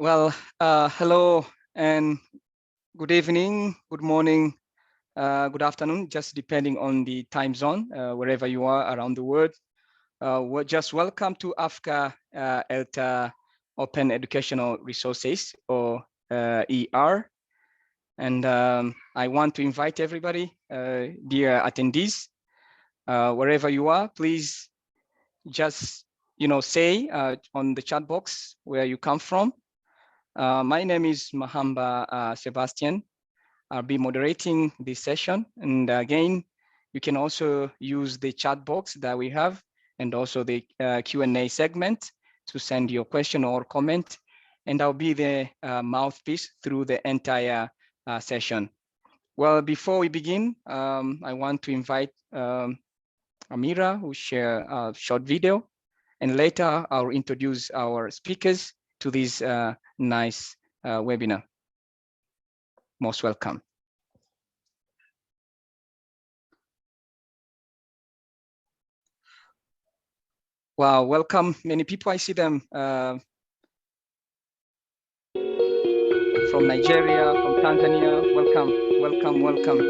Well, hello and good evening, good morning, good afternoon, just depending on the time zone, wherever you are around the world. We're just welcome to Africa ELTA Open Educational Resources, or ER. And I want to invite everybody, dear attendees, wherever you are, please just say on the chat box where you come from. My name is Mahamba Sebastian. I'll be moderating this session. And again, you can also use the chat box that we have and also the Q&A segment to send your question or comment. And I'll be the mouthpiece through the entire session. Well, before we begin, I want to invite Amira, who share a short video. And later, I'll introduce our speakers to this nice webinar. Most welcome. Wow, welcome many people. I see them from Nigeria, from Tanzania. Welcome, welcome, welcome.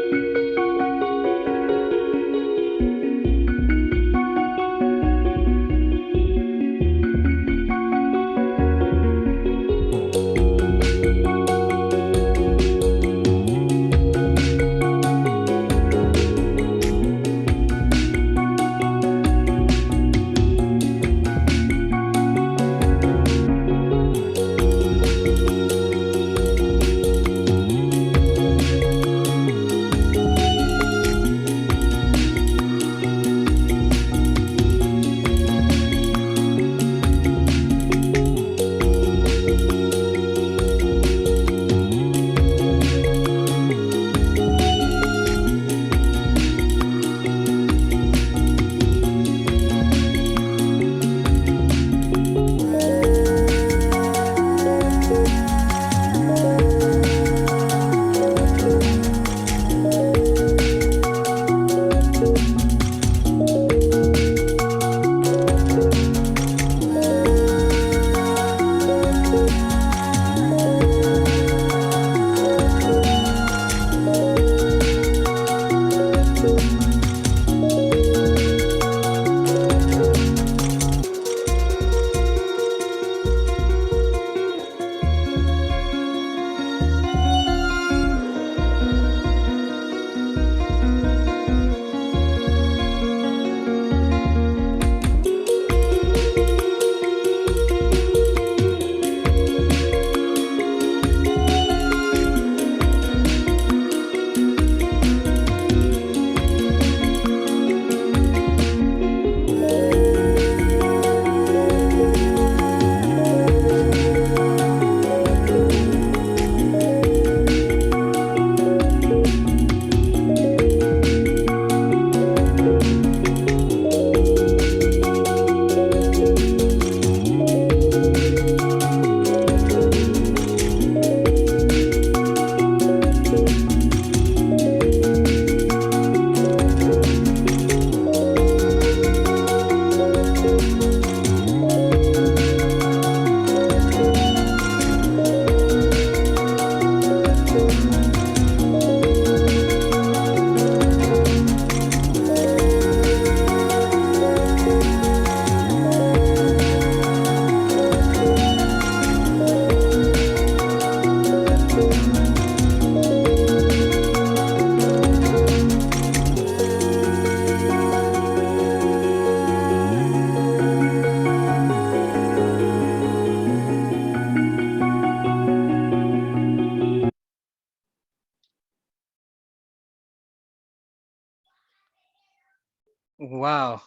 Wow,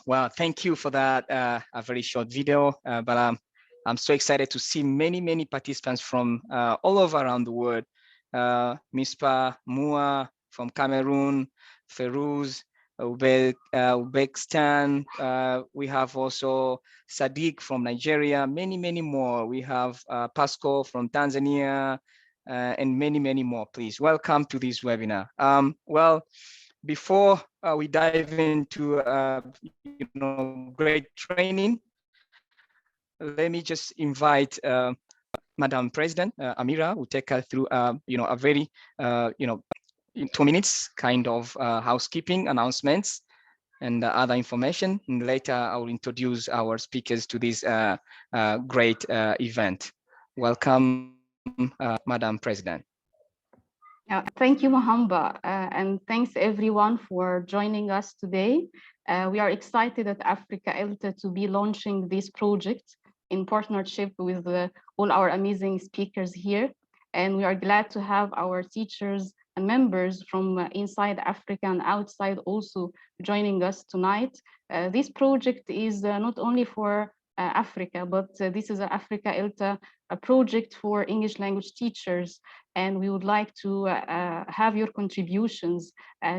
wow, thank you for that, a very short video, but I'm so excited to see many participants from all over around the world. Mispa Mua from Cameroon, Ferouz, Uzbekistan, we have also Sadiq from Nigeria, many more. We have Pasco from Tanzania, and many more. Please welcome to this webinar. Well, before we dive into great training, let me just invite Madam President Amira will take us through, a very, in 2 minutes kind of housekeeping announcements and other information. And later, I will introduce our speakers to this great event. Welcome, Madam President. Thank you, Mohamba, and thanks everyone for joining us today. We are excited at Africa ELTA to be launching this project in partnership with all our amazing speakers here. And we are glad to have our teachers and members from inside Africa and outside also joining us tonight. This project is not only for Africa, but this is an Africa ELTA a project for English language teachers, and we would like to have your contributions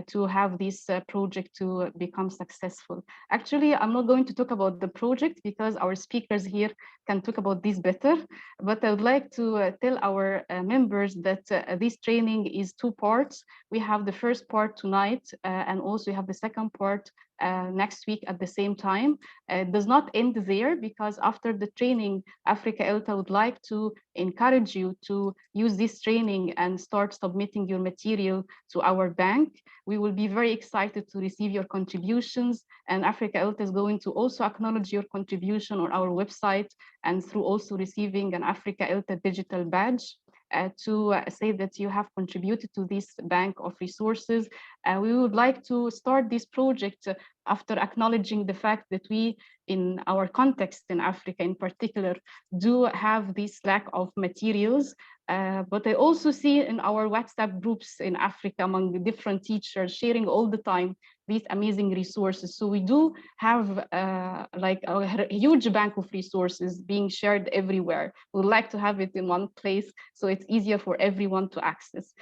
to have this project to become successful. Actually, I'm not going to talk about the project because our speakers here can talk about this better, but I would like to tell our members that this training is 2 parts. We have the first part tonight, and also we have the second part next week at the same time. It does not end there, because after the training, Africa ELTA would like to encourage you to use this training and start submitting your material to our bank. We will be very excited to receive your contributions, and Africa ELTA is going to also acknowledge your contribution on our website and through also receiving an Africa ELTA digital badge. To say that you have contributed to this bank of resources. We would like to start this project after acknowledging the fact that we, in our context in Africa in particular, do have this lack of materials. But I also see in our WhatsApp groups in Africa among the different teachers sharing all the time these amazing resources. So we do have like a huge bank of resources being shared everywhere. We would like to have it in one place so it's easier for everyone to access.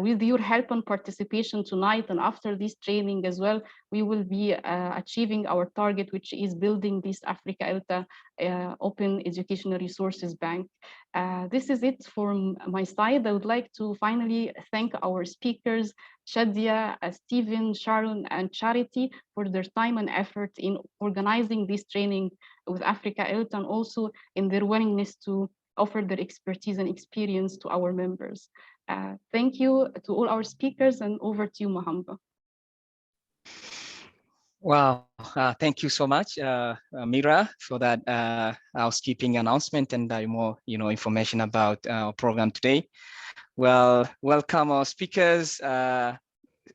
With your help and participation tonight and after this training as well, we will be achieving our target, which is building this Africa ELTA Open Educational Resources Bank. This is it from my side. I would like to finally thank our speakers, Shadia, Stephen, Sharon, and Charity for their time and effort in organizing this training with Africa ELTA, and also in their willingness to offer their expertise and experience to our members. Thank you to all our speakers, and over to you, Mohamba. Wow, thank you so much, Mira, for that housekeeping announcement and more, information about our program today. Well, welcome our speakers.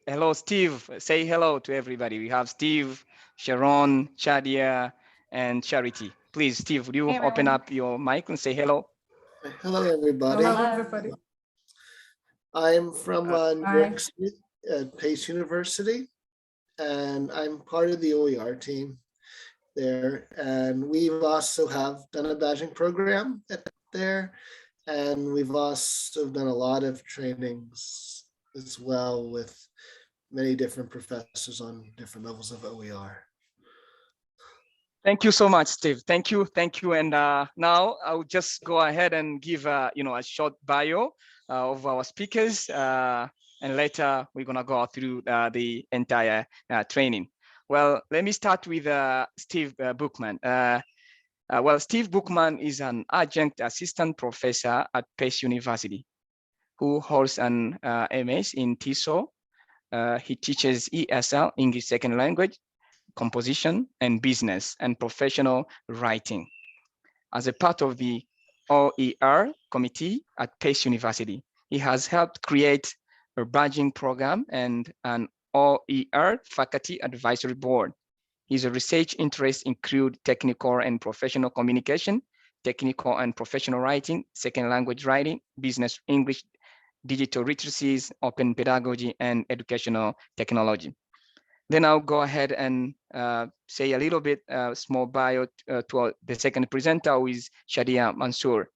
Hello, Steve. Say hello to everybody. We have Steve, Sharon, Chadia, and Charity. Please, Steve, would you open up your mic and say hello? Hello, everybody. Hello, everybody. I'm from New York City at Pace University, and I'm part of the OER team there. And we've also have done a badging program there, and we've also done a lot of trainings as well with many different professors on different levels of OER. Thank you so much, Steve. Thank you. And now I'll just go ahead and give a short bio of our speakers, and later we're gonna go through the entire training. Well, let me start with Steve Bookman. Well, Steve Bookman is an adjunct assistant professor at Pace University, who holds an MS in TESOL. He teaches ESL, English Second Language, composition and business and professional writing. As a part of the OER committee at Pace University, he has helped create a badging program and an OER faculty advisory board. His research interests include technical and professional communication, technical and professional writing, second language writing, business English, digital literacies, open pedagogy, and educational technology. Then I'll go ahead and say a little bit small bio to the second presenter, who is Shadia Mansour.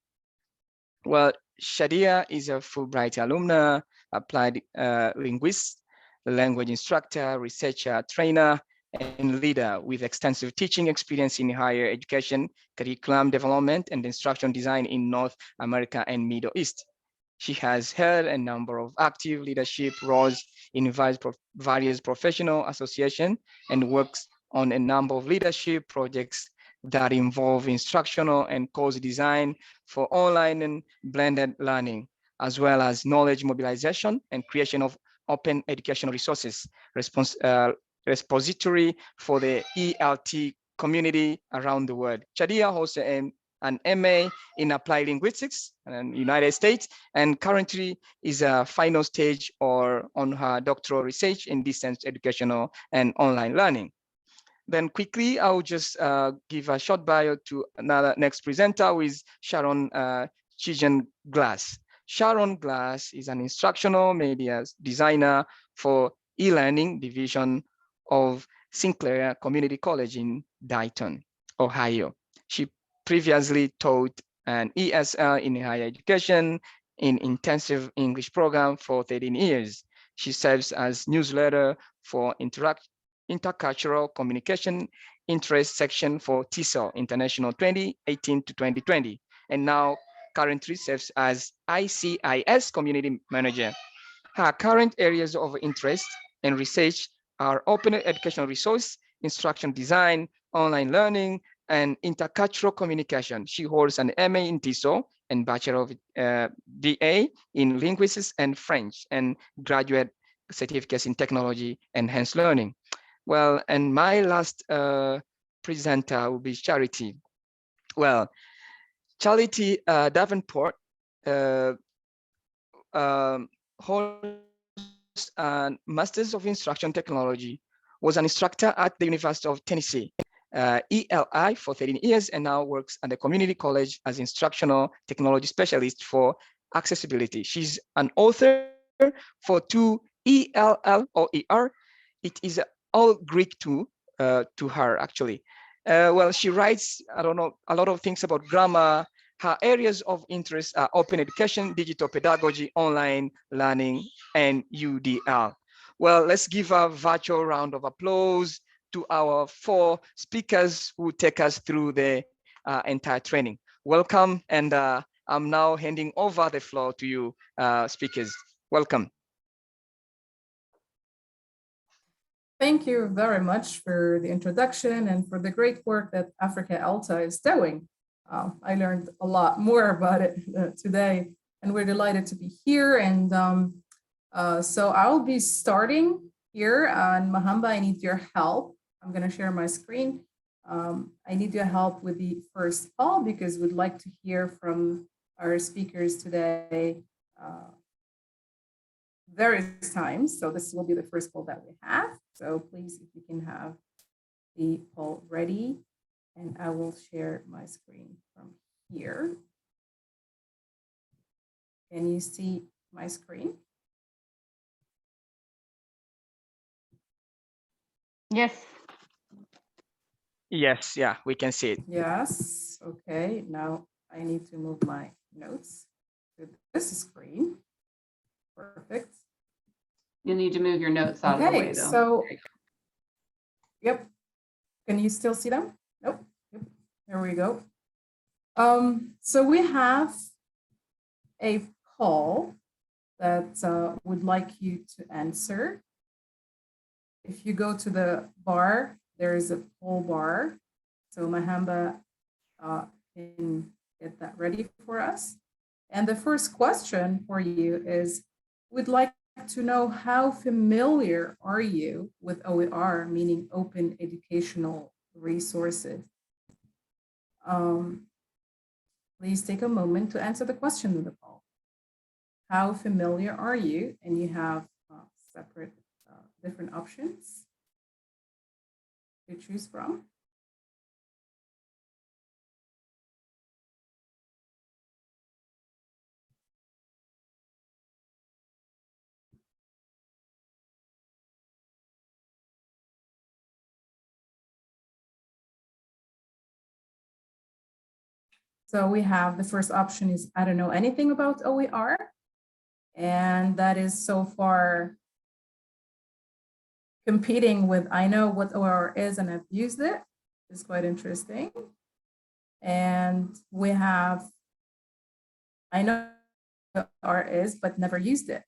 Well, Shadia is a Fulbright alumna, applied linguist, language instructor, researcher, trainer, and leader with extensive teaching experience in higher education, curriculum development, and instruction design in North America and Middle East. She has held a number of active leadership roles in various professional associations and works on a number of leadership projects that involve instructional and course design for online and blended learning, as well as knowledge mobilization and creation of open educational resources, repository for the ELT community around the world. Shadia holds an MA in applied linguistics in the United States, and currently is a final stage or on her doctoral research in distance educational and online learning. Then quickly, I'll just give a short bio to another next presenter, who is Sharon Chijan Glass. Sharon Glass is an instructional media designer for e-learning division of Sinclair Community College in Dayton, Ohio. She previously taught an ESL in higher education in intensive English program for 13 years. She serves as newsletter for intercultural communication interest section for TESOL International 2018 to 2020, and now currently serves as ICIS Community Manager. Her current areas of interest and research are open educational resource, instruction design, online learning, and intercultural communication. She holds an MA in TESOL and Bachelor of BA in Linguistics and French, and graduate certificates in technology enhanced learning. Well, and my last presenter will be Charity. Well, Charity Davenport holds a Master's of Instruction Technology, was an instructor at the University of Tennessee, ELI for 13 years, and now works at the community college as instructional technology specialist for accessibility. She's an author for 2 ELL OER. It is all Greek to her, actually. Well, she writes, I don't know, a lot of things about grammar. Her areas of interest are open education, digital pedagogy, online learning, and UDL. Well, let's give a virtual round of applause to our 4 speakers who take us through the entire training. Welcome, and I'm now handing over the floor to you, speakers. Welcome. Thank you very much for the introduction and for the great work that Africa ELTA is doing. I learned a lot more about it today, and we're delighted to be here. And so I'll be starting here. And Mahamba, I need your help. I'm going to share my screen. I need your help with the first poll because we'd like to hear from our speakers today various times. So this will be the first poll that we have. So please, if you can have the poll ready, and I will share my screen from here. Can you see my screen? Yes. Yes, yeah, we can see it. Yes, okay. Now I need to move my notes to this screen. Perfect. You'll need to move your notes out of the way, though. So, yep. Can you still see them? Nope. Yep. There we go. So we have a poll that would like you to answer. If you go to the bar, there is a poll bar. So Mahamba can get that ready for us. And the first question for you is, we'd like to know how familiar are you with OER, meaning open educational resources? Please take a moment to answer the question in the poll. How familiar are you? And you have separate different options to choose from. So we have the first option is, I don't know anything about OER. And that is so far competing with, I know what OER is and I've used it. It's quite interesting. And we have, I know what OER is, but never used it.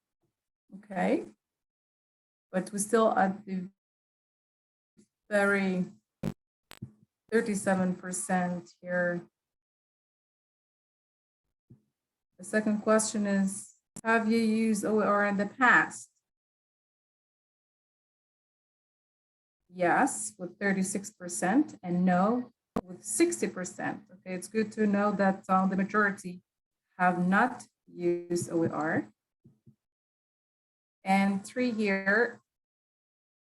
Okay. But we're still at the very 37% here. The second question is, have you used OER in the past? Yes, with 36%, and no, with 60%. Okay, it's good to know that the majority have not used OER. And 3 here,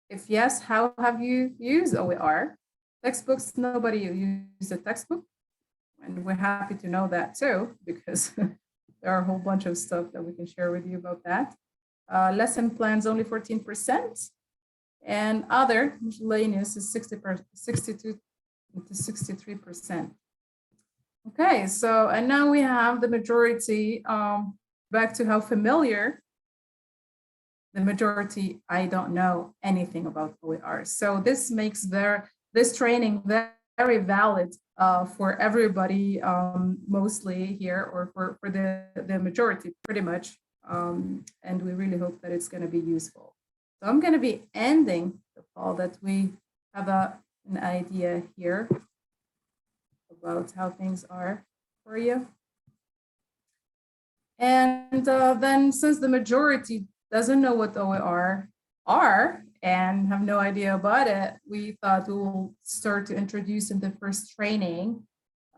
if yes, how have you used OER? Textbooks, nobody used a textbook. And we're happy to know that too, because there are a whole bunch of stuff that we can share with you about that. Lesson plans, only 14%. And other miscellaneous is 62 to 63%. Okay, so, and now we have the majority, back to how familiar. The majority, I don't know anything about OER. So this makes this training very valid for everybody, mostly here, or for the majority, pretty much. And we really hope that it's going to be useful. So I'm going to be ending the call that we have an idea here about how things are for you. And then, since the majority doesn't know what OER are and have no idea about it, we thought we will start to introduce in the first training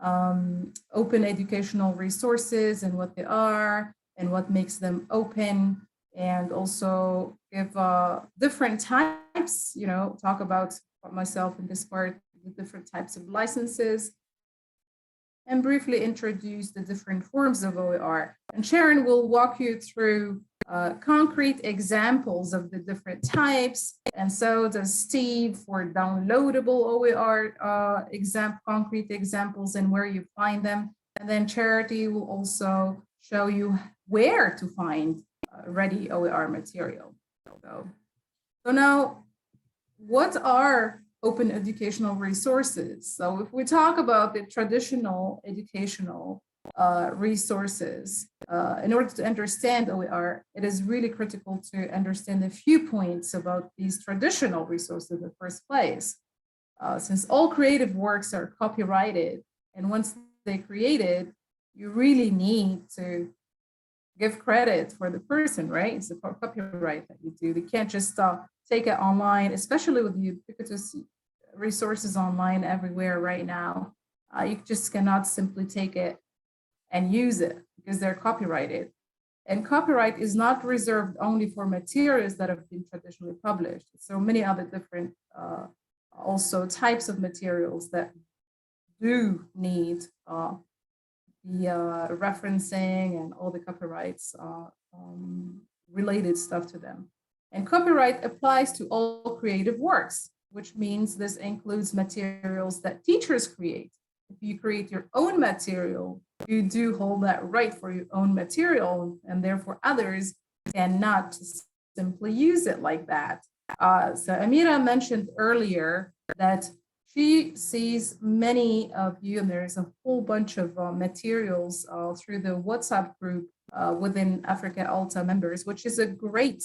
open educational resources and what they are and what makes them open, and also give different types, talk about myself in this part, the different types of licenses, and briefly introduce the different forms of OER. And Sharon will walk you through concrete examples of the different types, and so does Steve for downloadable OER concrete examples and where you find them. And then Charity will also show you where to find ready OER material. So now, what are open educational resources? So if we talk about the traditional educational resources, in order to understand OER, it is really critical to understand a few points about these traditional resources in the first place. Since all creative works are copyrighted, and once they're created, you really need to give credit for the person, right? It's a copyright that you do. They can't just take it online, especially with the ubiquitous resources online everywhere right now. You just cannot simply take it and use it because they're copyrighted. And copyright is not reserved only for materials that have been traditionally published. So many other different also types of materials that do need the referencing and all the copyrights related stuff to them. And copyright applies to all creative works, which means this includes materials that teachers create. If you create your own material, you do hold that right for your own material, and therefore others cannot simply use it like that. So Amira mentioned earlier that she sees many of you, and there's a whole bunch of materials through the WhatsApp group within Africa ELTA members, which is a great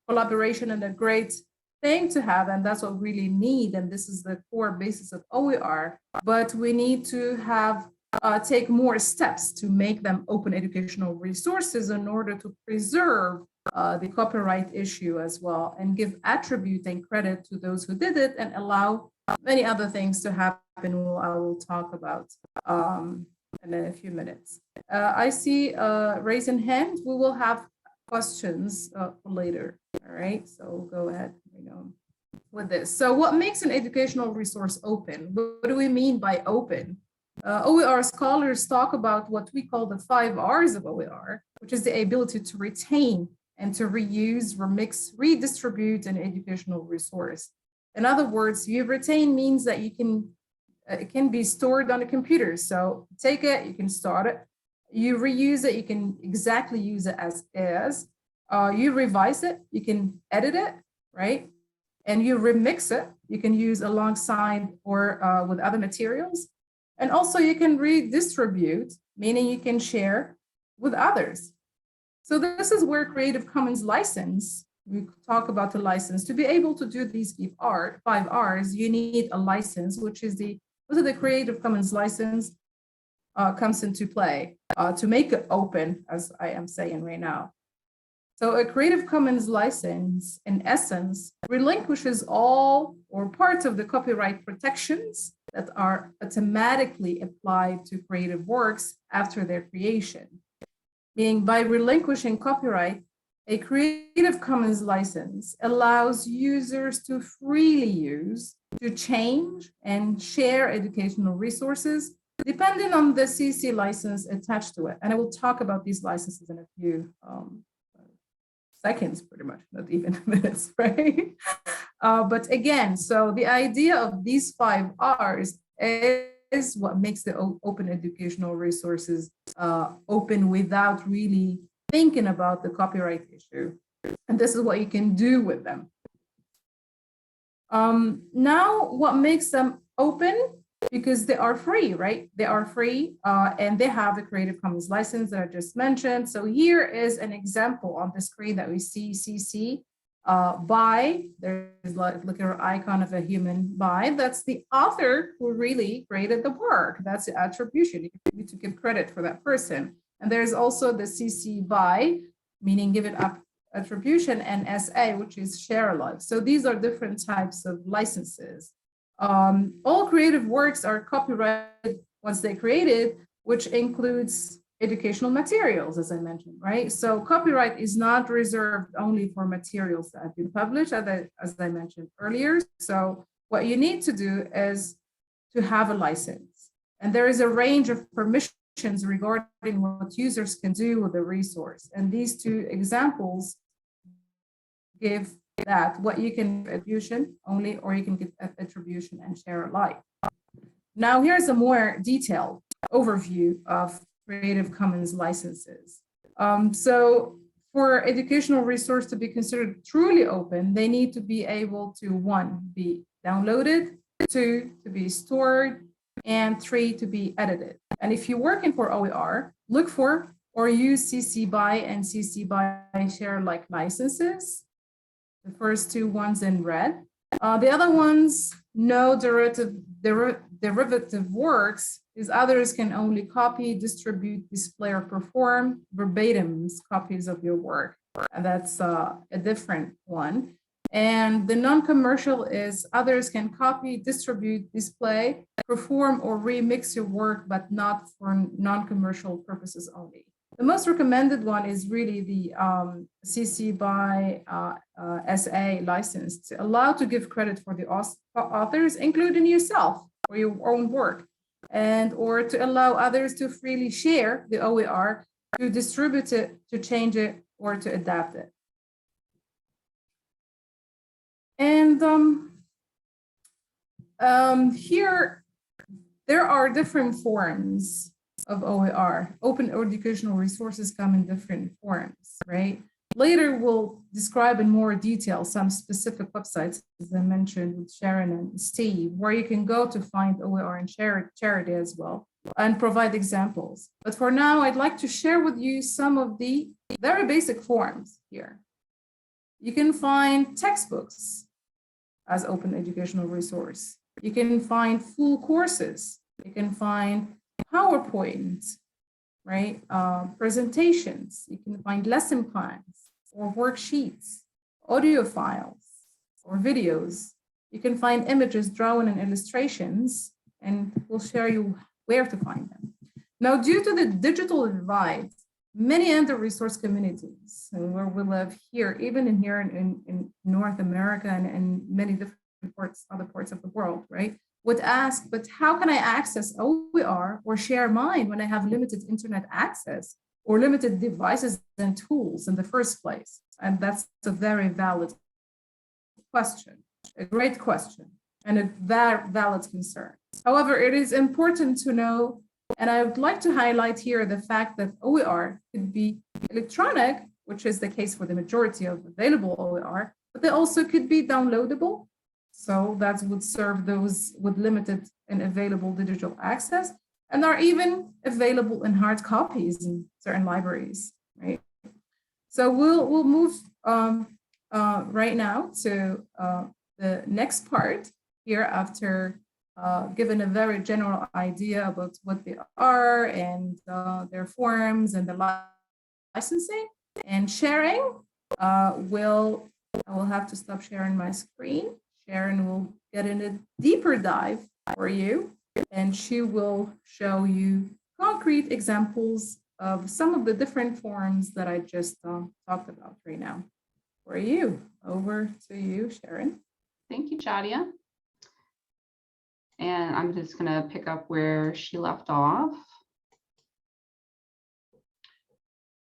collaboration and a great thing to have, and that's what we really need, and this is the core basis of OER, but we need to have take more steps to make them open educational resources in order to preserve the copyright issue as well, and give attribute and credit to those who did it, and allow many other things to happen. I will talk about in a few minutes. I see raising hand. We will have questions later. All right, so we'll go ahead with this. So what makes an educational resource open? What do we mean by open? OER scholars talk about what we call the 5 R's of OER, which is the ability to retain and to reuse, remix, redistribute an educational resource. In other words, you retain means that you can, it can be stored on a computer. So take it, you can start it. You reuse it, you can exactly use it as is. You revise it, you can edit it, right? And you remix it, you can use alongside or with other materials. And also you can redistribute, meaning you can share with others. So this is where Creative Commons license, we talk about the license. To be able to do these 5 R's, you need a license, which is the Also, the Creative Commons license comes into play to make it open, as I am saying right now. So a Creative Commons license, in essence, relinquishes all or parts of the copyright protections that are automatically applied to creative works after their creation. Meaning, by relinquishing copyright, a Creative Commons license allows users to freely use, to change and share educational resources, depending on the CC license attached to it. And I will talk about these licenses in a few seconds, pretty much, not even minutes, right? But again, so the idea of these 5 R's is what makes the open educational resources open without really thinking about the copyright issue. And this is what you can do with them. Now, what makes them open? Because they are free, right? They are free and they have the Creative Commons license that I just mentioned. So here is an example on the screen that we see CC by, there's like an icon of a human by, that's the author who really created the work. That's the attribution. You need to give credit for that person. And there's also the CC by, meaning give it up attribution, and SA, which is share alike. So these are different types of licenses. All creative works are copyrighted once they're created, which includes educational materials, as I mentioned, right? So copyright is not reserved only for materials that have been published, as I mentioned earlier. So what you need to do is to have a license. And there is a range of permissions regarding what users can do with the resource. And these 2 examples give that what you can attribution only, or you can get attribution and share alike. Now, here's a more detailed overview of Creative Commons licenses. So for educational resource to be considered truly open, they need to be able to 1, be downloaded, 2, to be stored, and 3, to be edited. And if you're working for OER, look for or use CC BY and CC BY share alike licenses. The first 2 ones in red. The other ones, no derivative works, is others can only copy, distribute, display, or perform verbatim copies of your work. And that's a different one. And the non-commercial is others can copy, distribute, display, perform, or remix your work, but not for non-commercial purposes only. The most recommended one is really the CC BY SA license, to allow to give credit for the authors, including yourself or your own work, and or to allow others to freely share the OER, to distribute it, to change it, or to adapt it. And here, there are different forms of OER. Open educational resources come in different forms, right? Later, we'll describe in more detail some specific websites, as I mentioned with Sharon and Steve, where you can go to find OER and share it as well, and provide examples. But for now, I'd like to share with you some of the very basic forms here. You can find textbooks as open educational resource. You can find full courses. You can find PowerPoint, right? Presentations. You can find lesson plans or worksheets, audio files or videos. You can find images, drawing, and illustrations, and we'll share you where to find them. Now, due to the digital divide, many under-resourced communities, and where we live here, even in North America and many different other parts of the world, right, would ask, but how can I access OER or share mine when I have limited internet access or limited devices and tools in the first place? And that's a very valid question, a great question, and a valid concern. However, it is important to know, and I would like to highlight here the fact that OER could be electronic, which is the case for the majority of available OER, but they also could be downloadable. So that would serve those with limited and available digital access, and are even available in hard copies in certain libraries, right? So we'll move right now to the next part here after given a very general idea about what they are and their forms and the licensing and sharing. I will have to stop sharing my screen. Sharon will get in a deeper dive for you, and she will show you concrete examples of some of the different forms that I just talked about right now. For you, over to you, Sharon. Thank you, Chadia. And I'm just going to pick up where she left off.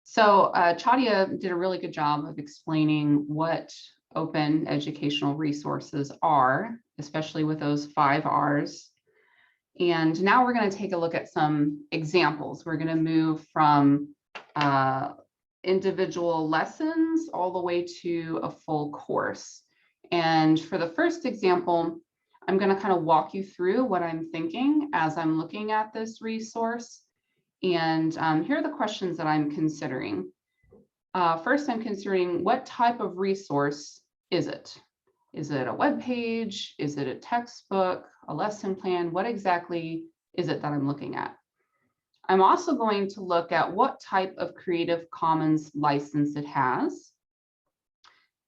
So Chadia did a really good job of explaining what open educational resources are, especially with those 5 R's. And now we're going to take a look at some examples. We're going to move from individual lessons all the way to a full course. And for the first example, I'm going to kind of walk you through what I'm thinking as I'm looking at this resource. And here are the questions that I'm considering. First, I'm considering what type of resource is it? Is it a web page? Is it a textbook, a lesson plan? What exactly is it that I'm looking at? I'm also going to look at what type of Creative Commons license it has.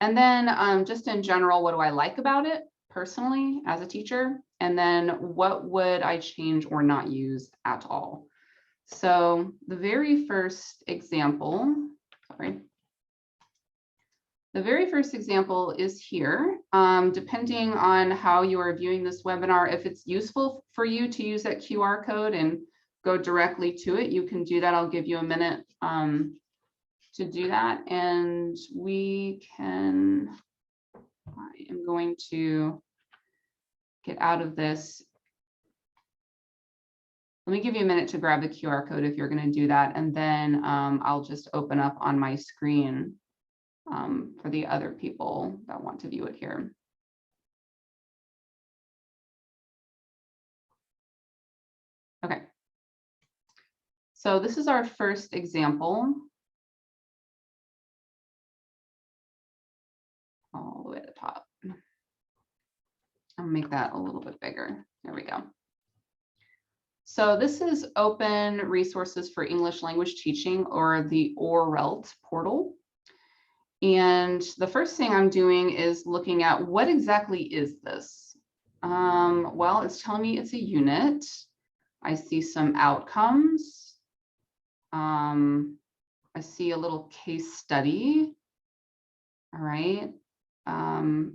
And then just in general, what do I like about it personally as a teacher? And then what would I change or not use at all? So the very first example, is here. Depending on how you are viewing this webinar, if it's useful for you to use that QR code and go directly to it, you can do that. I'll give you a minute to do that. And I am going to get out of this. Let me give you a minute to grab the QR code if you're going to do that. And then I'll just open up on my screen for the other people that want to view it here. Okay. So this is our first example. All the way at the top. I'll make that a little bit bigger. There we go. So this is Open Resources for English Language Teaching, or the OER portal. And the first thing I'm doing is looking at what exactly is this? Well, it's telling me it's a unit. I see some outcomes. I see a little case study. All right.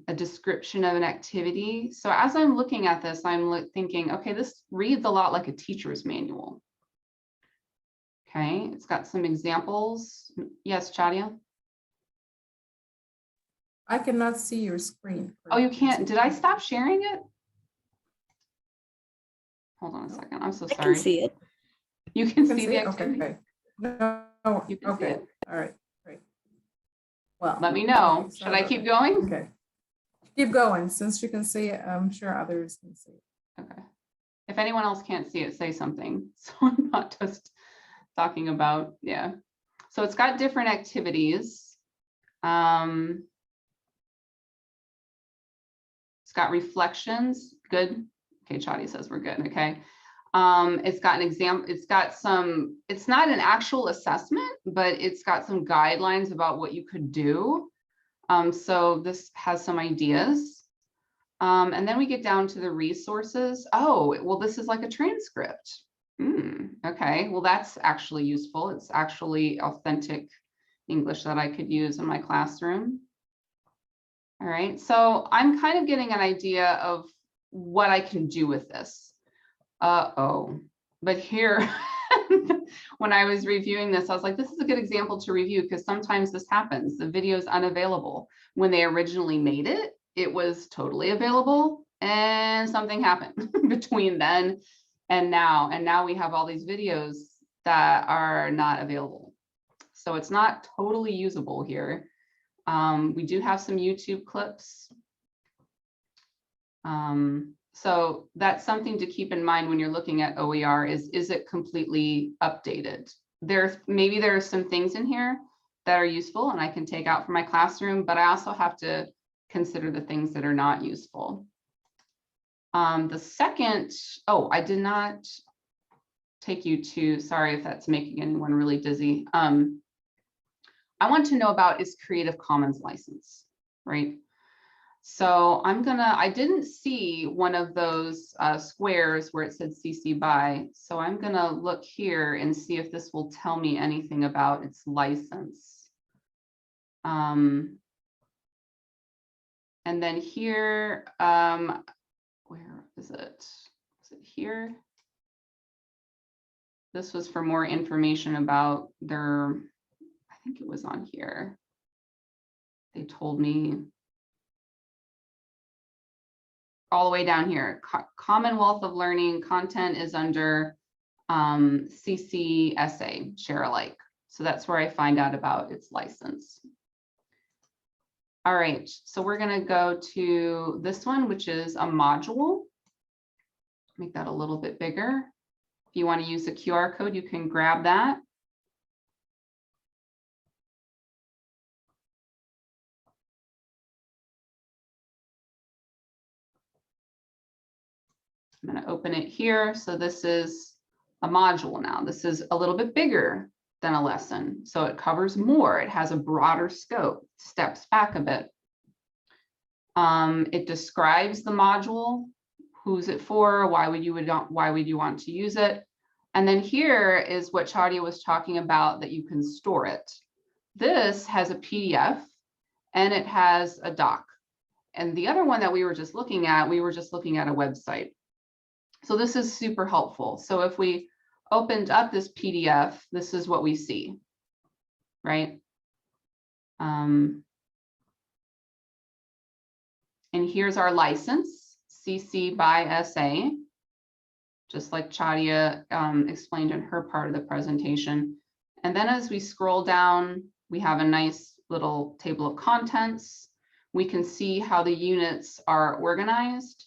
A description of an activity. So as I'm looking at this, I'm thinking, okay, this reads a lot like a teacher's manual. Okay, it's got some examples. Yes, Chadia? I cannot see your screen. Oh, you can't. Did I stop sharing it? Hold on a second. I'm so sorry. I can see it. You can see the activity? Okay. No, You can see okay. it. All right. Great. Well, let me know. Should I keep going? Okay. Keep going. Since you can see it, I'm sure others can see it. Okay. If anyone else can't see it, say something. So I'm not just talking about, yeah. So it's got different activities. It's got reflections. Good. Okay, Chadi says we're good. Okay. It's got an example. It's got some, it's not an actual assessment, but it's got some guidelines about what you could do. So this has some ideas. And then we get down to the resources. Oh, well, this is like a transcript. Okay, well, that's actually useful. It's actually authentic English that I could use in my classroom. All right, so I'm kind of getting an idea of what I can do with this. But here, when I was reviewing this, I was like, this is a good example to review because sometimes this happens. The video is unavailable. When they originally made it, it was totally available and something happened between then and now. And now we have all these videos that are not available. So it's not totally usable here. We do have some YouTube clips. So that's something to keep in mind when you're looking at OER is it completely updated? Maybe there are some things in here that are useful and I can take out for my classroom, but I also have to consider the things that are not useful. The second, oh, I did not take you to, sorry if that's making anyone really dizzy. I want to know about is Creative Commons license, right? So I didn't see one of those squares where it said CC BY. So I'm gonna look here and see if this will tell me anything about its license. And then here, where is it? Is it here? This was for more information about their, I think it was on here. They told me all the way down here, Commonwealth of Learning content is under CCSA, share alike. So that's where I find out about its license. All right, so we're gonna go to this one, which is a module. Make that a little bit bigger. If you want to use the QR code, you can grab that. I'm going to open it here. So this is a module now. This is a little bit bigger than a lesson. So it covers more. It has a broader scope, steps back a bit. It describes the module, who's it for, why would you want to use it? And then here is what Chadia was talking about, that you can store it. This has a PDF and it has a doc. And the other one that we were just looking at, a website. So this is super helpful. So if we opened up this PDF, this is what we see, right? And here's our license, CC by SA, just like Chadia explained in her part of the presentation. And then as we scroll down, we have a nice little table of contents. We can see how the units are organized.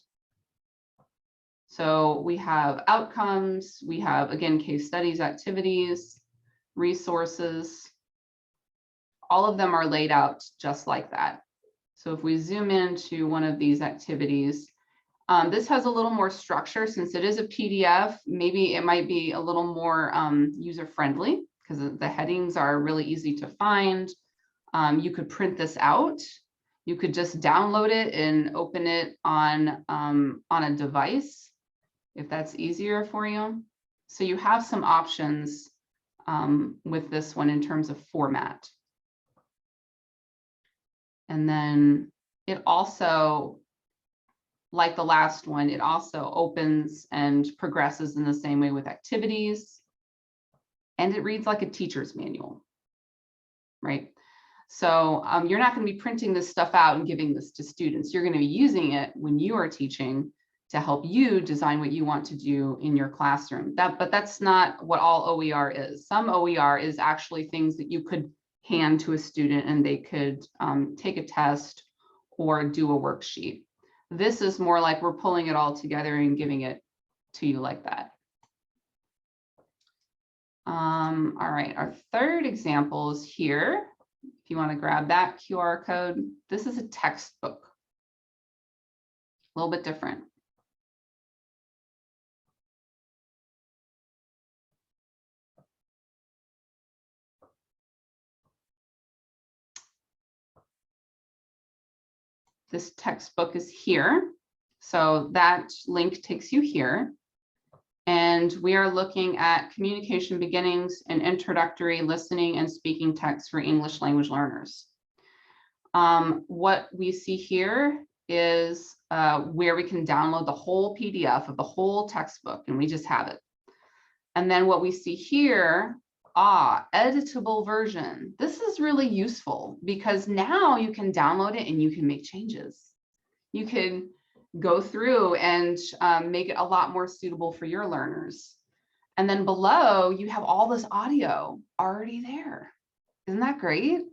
So we have outcomes, we have, again, case studies, activities, resources. All of them are laid out just like that. So if we zoom into one of these activities, this has a little more structure since it is a PDF. Maybe it might be a little more user-friendly because the headings are really easy to find. You could print this out. You could just download it and open it on a device, if that's easier for you. So you have some options with this one in terms of format. And then it also, like the last one, it also opens and progresses in the same way with activities. And it reads like a teacher's manual, right? So you're not going to be printing this stuff out and giving this to students. You're going to be using it when you are teaching to help you design what you want to do in your classroom. But that's not what all OER is. Some OER is actually things that you could hand to a student and they could take a test or do a worksheet. This is more like we're pulling it all together and giving it to you like that. All right, our third example is here. If you want to grab that QR code, this is a textbook. A little bit different. This textbook is here. So that link takes you here. And we are looking at communication beginnings and introductory listening and speaking text for English language learners. What we see here is where we can download the whole PDF of the whole textbook, and we just have it. And then what we see here, editable version. This is really useful because now you can download it and you can make changes. You can go through and make it a lot more suitable for your learners. And then below, you have all this audio already there. Isn't that great?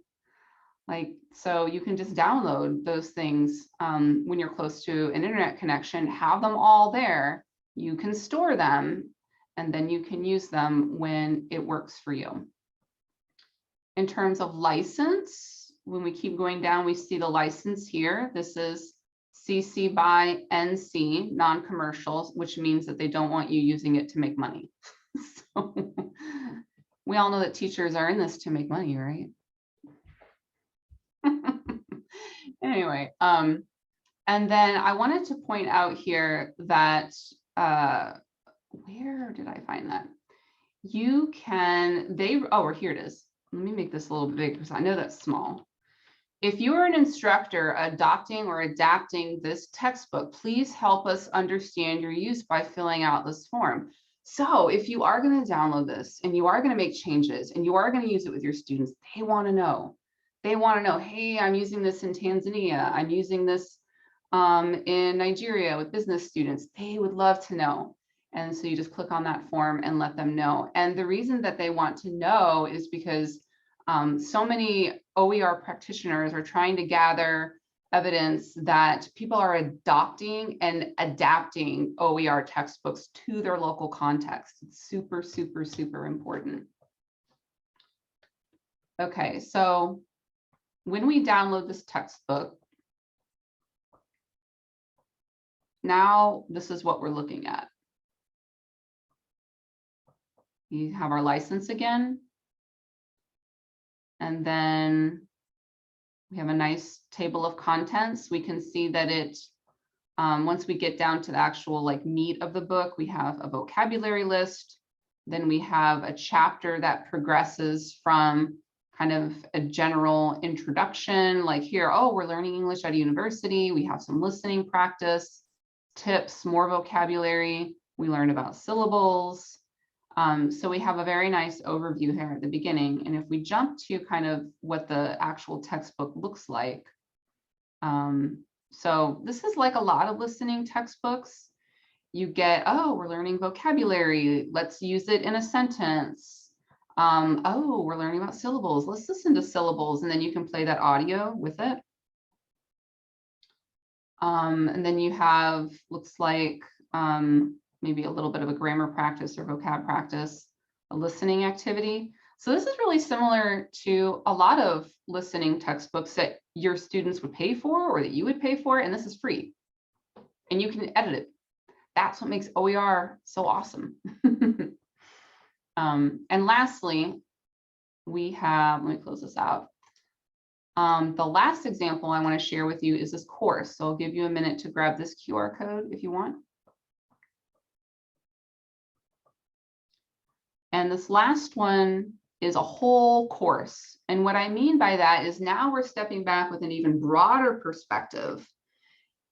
So you can just download those things when you're close to an internet connection, have them all there. You can store them, and then you can use them when it works for you. In terms of license, when we keep going down, we see the license here. This is CC by NC, non-commercial, which means that they don't want you using it to make money. So we all know that teachers are in this to make money, right? Anyway, and then I wanted to point out here that, where did I find that? You can, oh, here it is. Let me make this a little bit bigger because I know that's small. If you are an instructor adopting or adapting this textbook, please help us understand your use by filling out this form. So if you are going to download this and you are going to make changes and you are going to use it with your students, they want to know. They want to know, hey, I'm using this in Tanzania. I'm using this in Nigeria with business students. They would love to know. And so you just click on that form and let them know. And the reason that they want to know is because so many OER practitioners are trying to gather evidence that people are adopting and adapting OER textbooks to their local context. It's super, super, super important. Okay, so when we download this textbook, now this is what we're looking at. We have our license again. And then we have a nice table of contents. We can see that it, once we get down to the actual like meat of the book, we have a vocabulary list. Then we have a chapter that progresses from kind of a general introduction, like here, oh, we're learning English at a university. We have some listening practice, tips, more vocabulary. We learn about syllables. So we have a very nice overview here at the beginning. And if we jump to kind of what the actual textbook looks like, so this is like a lot of listening textbooks. You get, oh, we're learning vocabulary. Let's use it in a sentence. Oh, we're learning about syllables. Let's listen to syllables. And then you can play that audio with it. And then you have, looks like, maybe a little bit of a grammar practice or vocab practice, a listening activity. So this is really similar to a lot of listening textbooks that your students would pay for or that you would pay for, and this is free. And you can edit it. That's what makes OER so awesome. And lastly, we have, let me close this out. The last example I want to share with you is this course. So I'll give you a minute to grab this QR code if you want. And this last one is a whole course. And what I mean by that is now we're stepping back with an even broader perspective.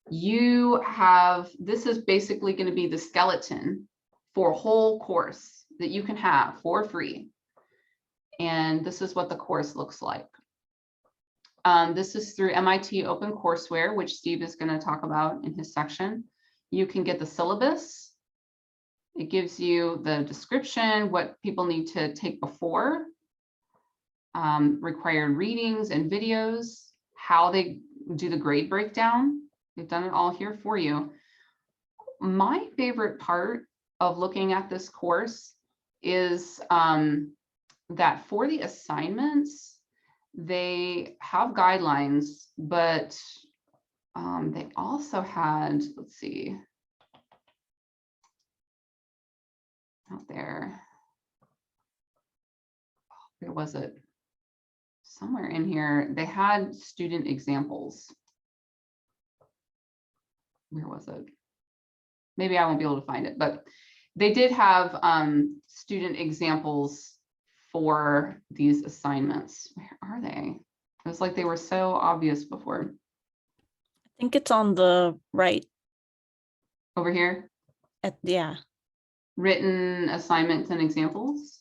You have, this is basically going to be the skeleton for a whole course that you can have for free. And this is what the course looks like. This is through MIT OpenCourseware, which Steve is going to talk about in his section. You can get the syllabus. It gives you the description, what people need to take before, required readings and videos, how they do the grade breakdown. They've done it all here for you. My favorite part of looking at this course is that for the assignments, they have guidelines, but they also had, let's see, out there, where was it? Somewhere in here, they had student examples. Where was it? Maybe I won't be able to find it, but they did have student examples for these assignments. Where are they? It was like they were so obvious before. I think it's on the right. Over here? Yeah. Written assignments and examples.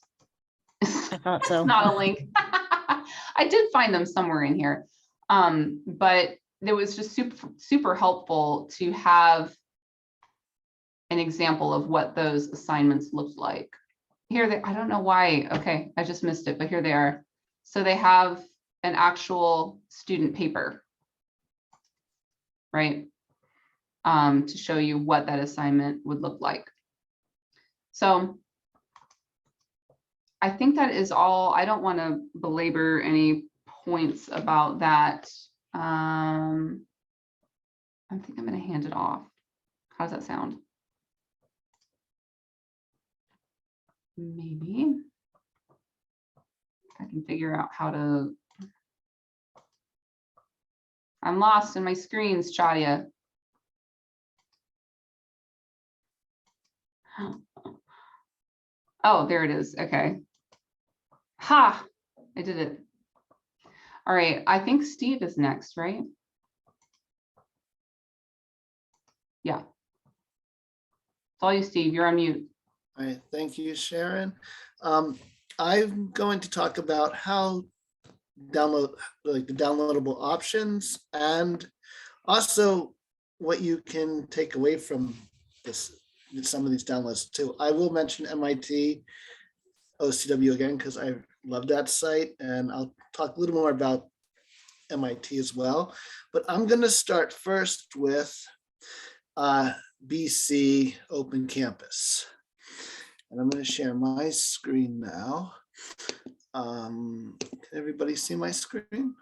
I thought so. It's not a link. I did find them somewhere in here. But it was just super helpful to have an example of what those assignments looked like. Here, I don't know why. Okay, I just missed it, but here they are. So they have an actual student paper, right? To show you what that assignment would look like. So I think that is all. I don't want to belabor any points about that. I I think I'm going to hand it off. How does that sound? Maybe I can figure out how to. I'm lost in my screens, Shadia. Oh, there it is. Okay. Ha! I did it. All right. I think Steve is next, right? Yeah. It's all you, Steve. You're on mute. All right, thank you, Sharon. I'm going to talk about how download, like the downloadable options, and also what you can take away from this, some of these downloads too. I will mention MIT OCW again because I love that site, and I'll talk a little more about MIT as well. But I'm going to start first with BC Open Campus. And I'm going to share my screen now. Can everybody see my screen?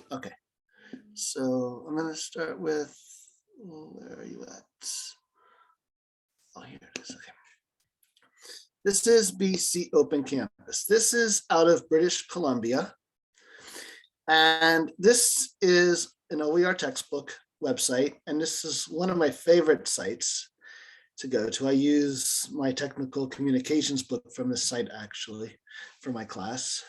Okay. So I'm going to start with, where are you at? Oh, here it is. Okay. This is BC Open Campus. This is out of British Columbia. And this is an OER textbook website. And this is one of my favorite sites to go to. I use my technical communications book from this site actually for my class.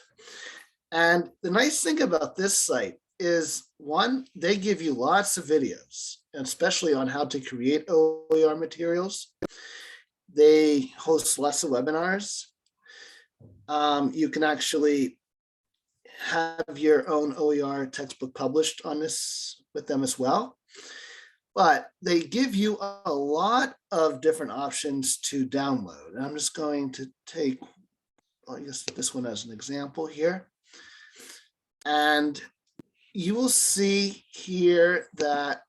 And the nice thing about this site is, one, they give you lots of videos, especially on how to create OER materials. They host lots of webinars. You can actually have your own OER textbook published on this with them as well. But they give you a lot of different options to download. And I'm just going to take, I guess, this one as an example here. And you will see here that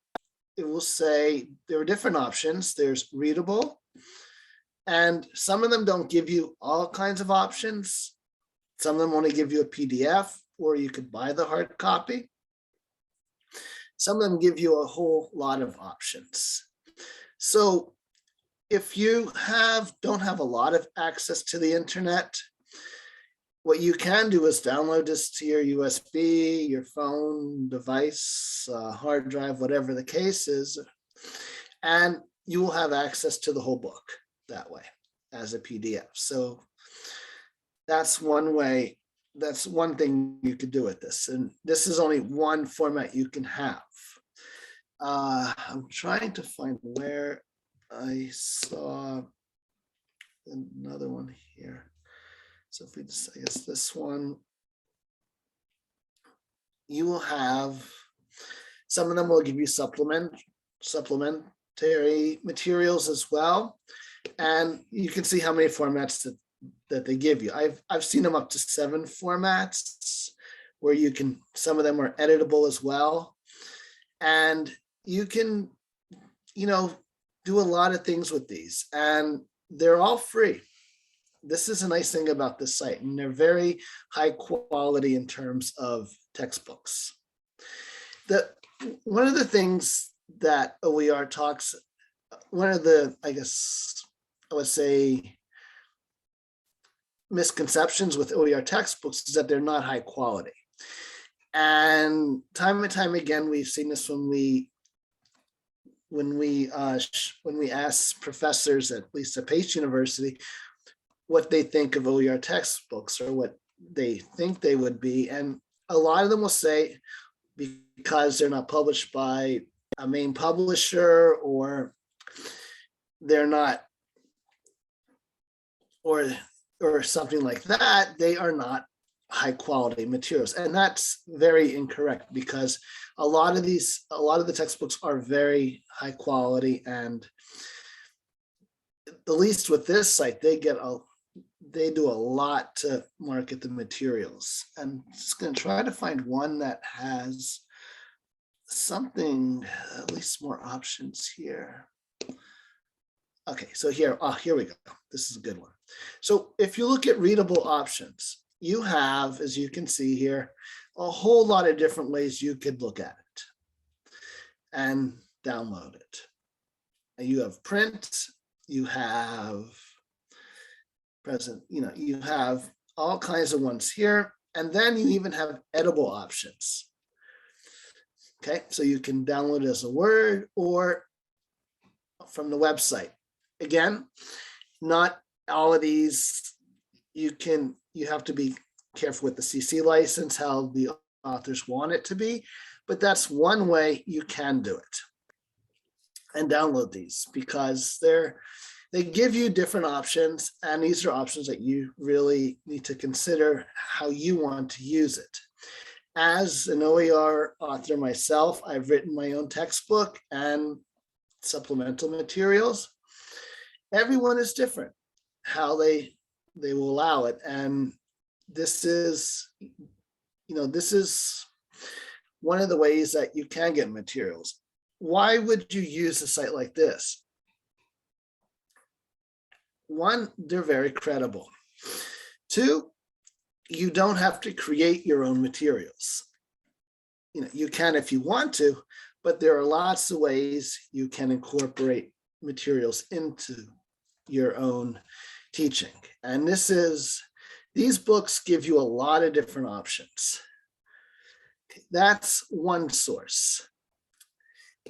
it will say there are different options. There's readable, and some of them don't give you all kinds of options. Some of them only give you a PDF, or you could buy the hard copy. Some of them give you a whole lot of options. So if you don't have a lot of access to the internet, what you can do is download this to your USB, your phone device, hard drive, whatever the case is, and you will have access to the whole book that way as a PDF. So that's one way. That's one thing you could do with this. And this is only one format you can have. I'm trying to find where I saw another one here. So if we just, I guess this one, you will have, some of them will give you supplementary materials as well. And you can see how many formats that they give you. I've seen them up to 7 formats where you can, some of them are editable as well. And you can, do a lot of things with these, and they're all free. This is a nice thing about this site, and they're very high quality in terms of textbooks. One of the things that OER talks, one of the, I guess, I would say, misconceptions with OER textbooks is that they're not high quality. And time again, we've seen this when we ask professors, at least at Pace University, what they think of OER textbooks or what they think they would be. And a lot of them will say, because they're not published by a main publisher, or they're not, or something like that, they are not high quality materials. And that's very incorrect, because a lot of the textbooks are very high quality, and at least with this site, they do a lot to market the materials. And I'm just going to try to find one that has something, at least more options here. Okay, so here we go. This is a good one. So if you look at readable options, you have, as you can see here, a whole lot of different ways you could look at it. and download it. And you have print, you have present, you have all kinds of ones here. And then you even have editable options. Okay, so you can download it as a Word or from the website. Again, not all of these, you have to be careful with the CC license, how the authors want it to be, but that's one way you can do it and download these, because they give you different options, and these are options that you really need to consider how you want to use it. As an OER author myself, I've written my own textbook and supplemental materials. Everyone is different how they will allow it, and this is one of the ways that you can get materials. Why would you use a site like this? One, they're very credible. Two, you don't have to create your own materials. You can if you want to, but there are lots of ways you can incorporate materials into your own teaching. And these books give you a lot of different options. That's one source.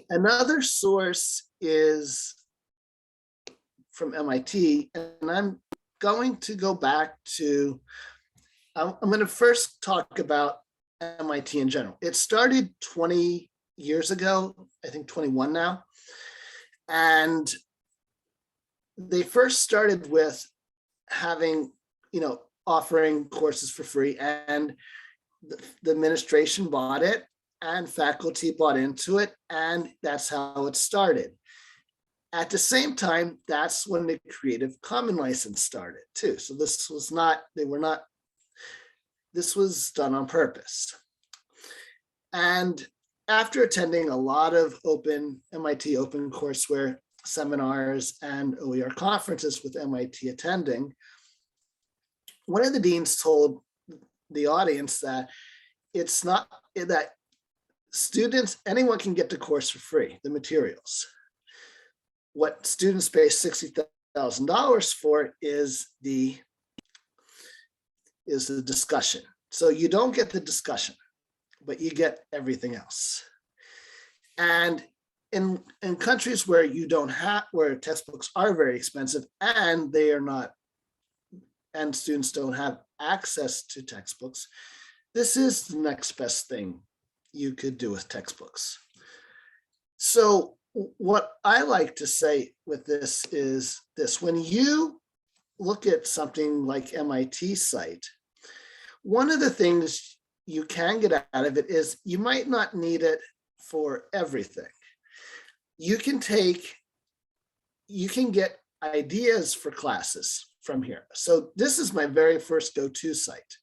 Another source is from MIT, and I'm going to go back to, I'm going to first talk about MIT in general. It started 20 years ago, I think 21 now. And they first started with having, offering courses for free, and the administration bought it and faculty bought into it, and that's how it started. At the same time, that's when the Creative Commons license started too. So this was this was done on purpose. And after attending a lot of MIT OpenCourseWare seminars and OER conferences with MIT attending, one of the deans told the audience that it's not that students, anyone can get the course for free, the materials. What students pay $60,000 for is the discussion. So you don't get the discussion, but you get everything else. And in countries where where textbooks are very expensive and they are not, and students don't have access to textbooks, this is the next best thing you could do with textbooks. So what I like to say with this is this: when you look at something like MIT site, one of the things you can get out of it is you might not need it for everything. You can get ideas for classes from here. So this is my very first go-to site.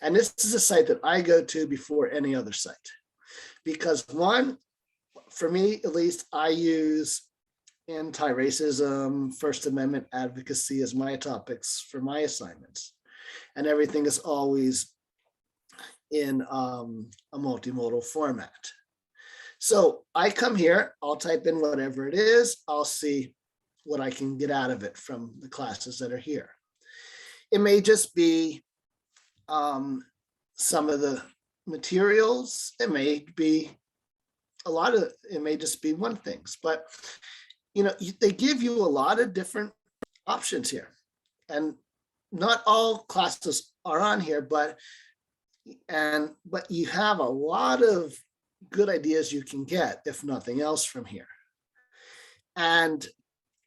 And this is a site that I go to before any other site. Because one, for me at least, I use anti-racism, First Amendment advocacy as my topics for my assignments. And everything is always in a multimodal format. So I come here, I'll type in whatever it is, I'll see what I can get out of it from the classes that are here. It may just be some of the materials, it may be it may just be one things, but they give you a lot of different options here. And not all classes are on here, but you have a lot of good ideas you can get, if nothing else, from here. And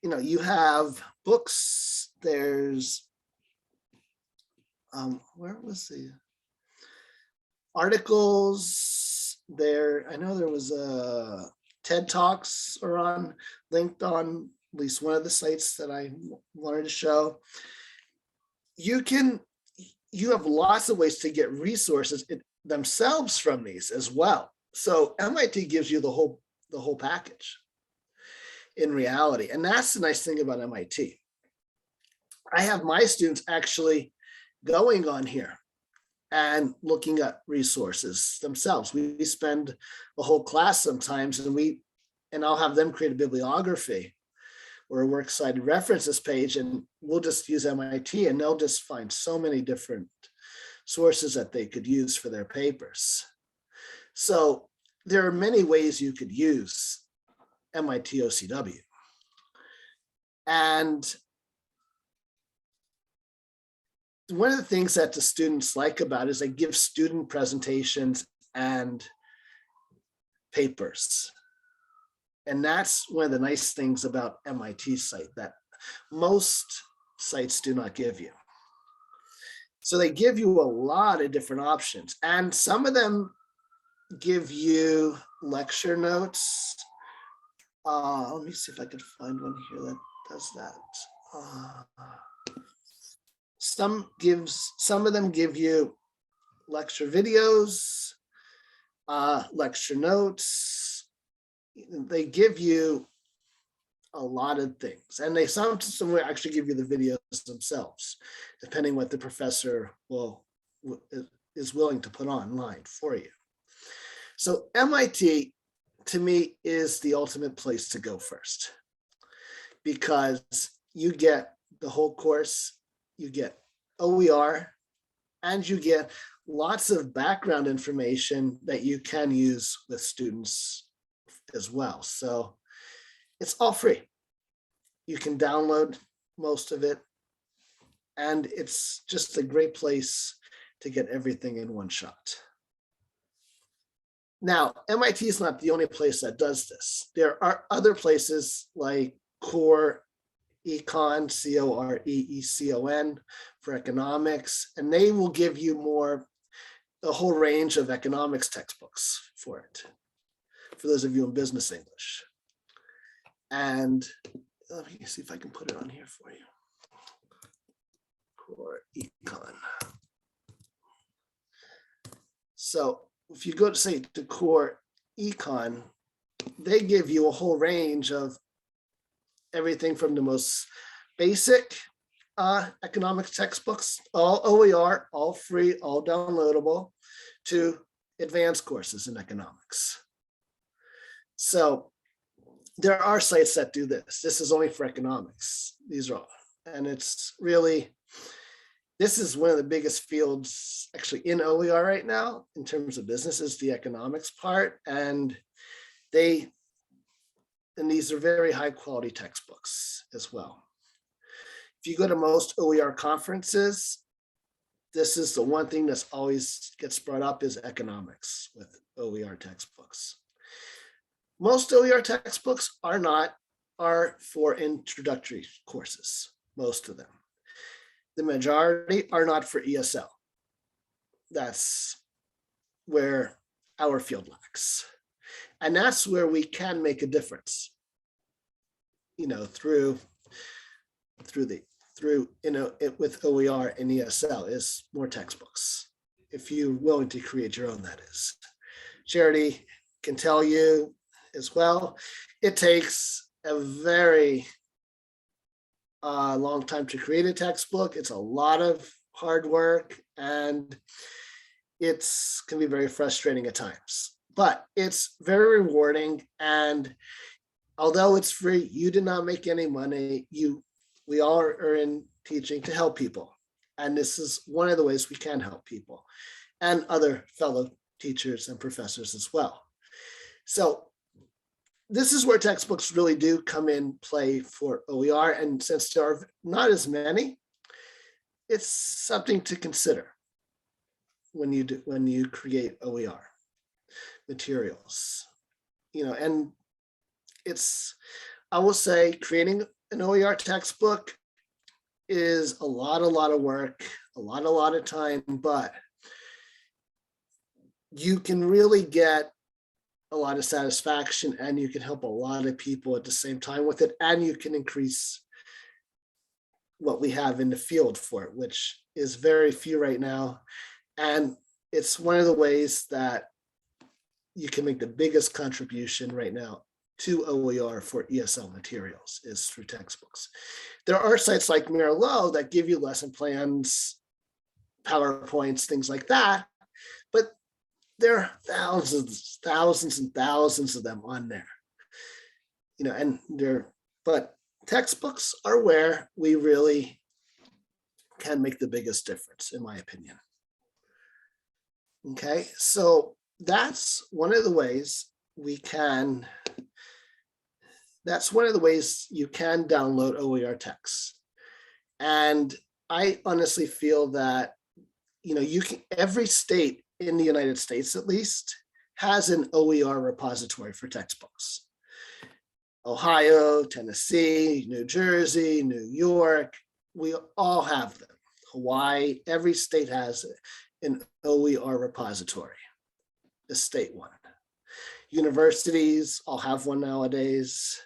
you have books, there's where was the articles there? I know there was a TED Talks are linked on at least one of the sites that I wanted to show. You have lots of ways to get resources themselves from these as well. So MIT gives you the whole package in reality. And that's the nice thing about MIT. I have my students actually going on here and looking at resources themselves. We spend a whole class sometimes, and I'll have them create a bibliography or a works cited references page, and we'll just use MIT, and they'll just find so many different sources that they could use for their papers. So there are many ways you could use MIT OCW. And one of the things that the students like about it is they give student presentations and papers. And that's one of the nice things about MIT site that most sites do not give you. So they give you a lot of different options, and some of them give you lecture notes. Let me see if I can find one here that does that. Some of them give you lecture videos, lecture notes. They give you a lot of things, and some will actually give you the videos themselves, depending what the professor is willing to put online for you. So MIT, to me, is the ultimate place to go first, because you get the whole course, you get OER, and you get lots of background information that you can use with students as well. So it's all free. You can download most of it, and it's just a great place to get everything in one shot. Now, MIT is not the only place that does this. There are other places like Core Econ, COREECON, for economics, and they will give you a whole range of economics textbooks for it, for those of you in business English. And let me see if I can put it on here for you. Core Econ. So if you go to, say, to Core Econ, they give you a whole range of everything from the most basic economics textbooks, all OER, all free, all downloadable, to advanced courses in economics. So there are sites that do this. This is only for economics. These are all, and it's really, this is one of the biggest fields actually in OER right now in terms of business, is the economics part. And these are very high quality textbooks as well. If you go to most OER conferences, this is the one thing that's always gets brought up, is economics with OER textbooks. Most OER textbooks are for introductory courses, most of them. The majority are not for ESL. That's where our field lacks. And that's where we can make a difference, through with OER and ESL, is more textbooks. If you're willing to create your own, that is. Charity can tell you as well, it takes a very long time to create a textbook. It's a lot of hard work, and it can be very frustrating at times, but it's very rewarding. And although it's free, you do not make any money. We all are in teaching to help people. And this is one of the ways we can help people and other fellow teachers and professors as well. So this is where textbooks really do come in play for OER. And since there are not as many, it's something to consider when you create OER materials, and I will say, creating an OER textbook is a lot of work, a lot of time, but you can really get a lot of satisfaction, and you can help a lot of people at the same time with it, and you can increase what we have in the field for it, which is very few right now. And it's one of the ways that you can make the biggest contribution right now to OER for ESL materials, is through textbooks. There are sites like Merlot that give you lesson plans PowerPoints, things like that. But there are thousands and thousands of them on there. But textbooks are where we really can make the biggest difference, in my opinion. Okay, so that's one of the ways you can download OER texts. And I honestly feel that, every state in the United States, at least, has an OER repository for textbooks. Ohio, Tennessee, New Jersey, New York, we all have them. Hawaii, every state has an OER repository, a state one. Universities all have one nowadays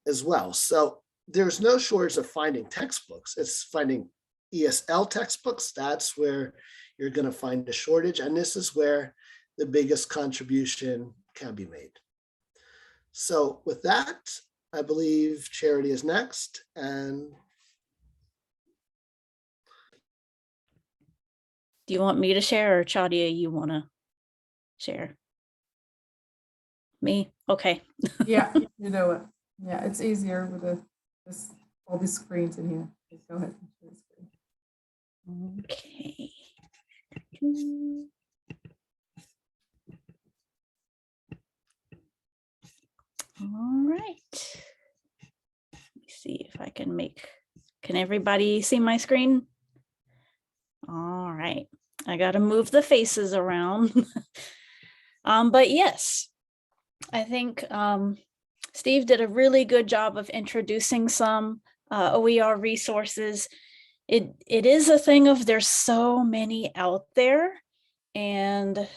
as well. So there's no shortage of finding textbooks. It's finding ESL textbooks. That's where you're going to find a shortage. And this is where the biggest contribution can be made. So with that, I believe Charity is next. And do you want me to share, or Chadia, you want to share? Me? Okay. Yeah, you know it. Yeah, it's easier with all these screens in here. Go ahead. Okay. All right. Let me see if I can everybody see my screen? All right. I got to move the faces around. But yes, I think Steve did a really good job of introducing some OER resources. It is a thing of there's so many out there, and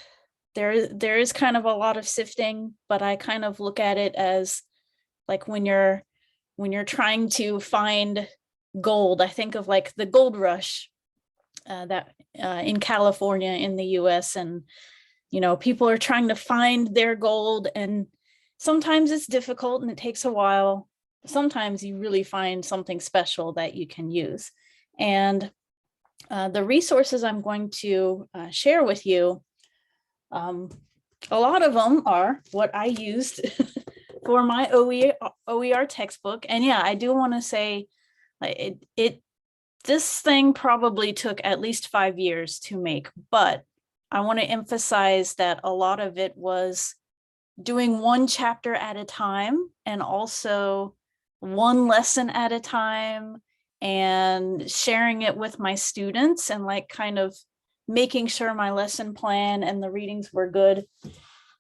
there is kind of a lot of sifting, but I kind of look at it as like when you're trying to find gold. I think of like the gold rush that in California in the US, and people are trying to find their gold, and sometimes it's difficult and it takes a while. Sometimes you really find something special that you can use. And the resources I'm going to share with you, a lot of them are what I used for my OER textbook. And yeah, I do want to say this thing probably took at least 5 years to make, but I want to emphasize that a lot of it was doing one chapter at a time, and also one lesson at a time, and sharing it with my students, and like kind of making sure my lesson plan and the readings were good.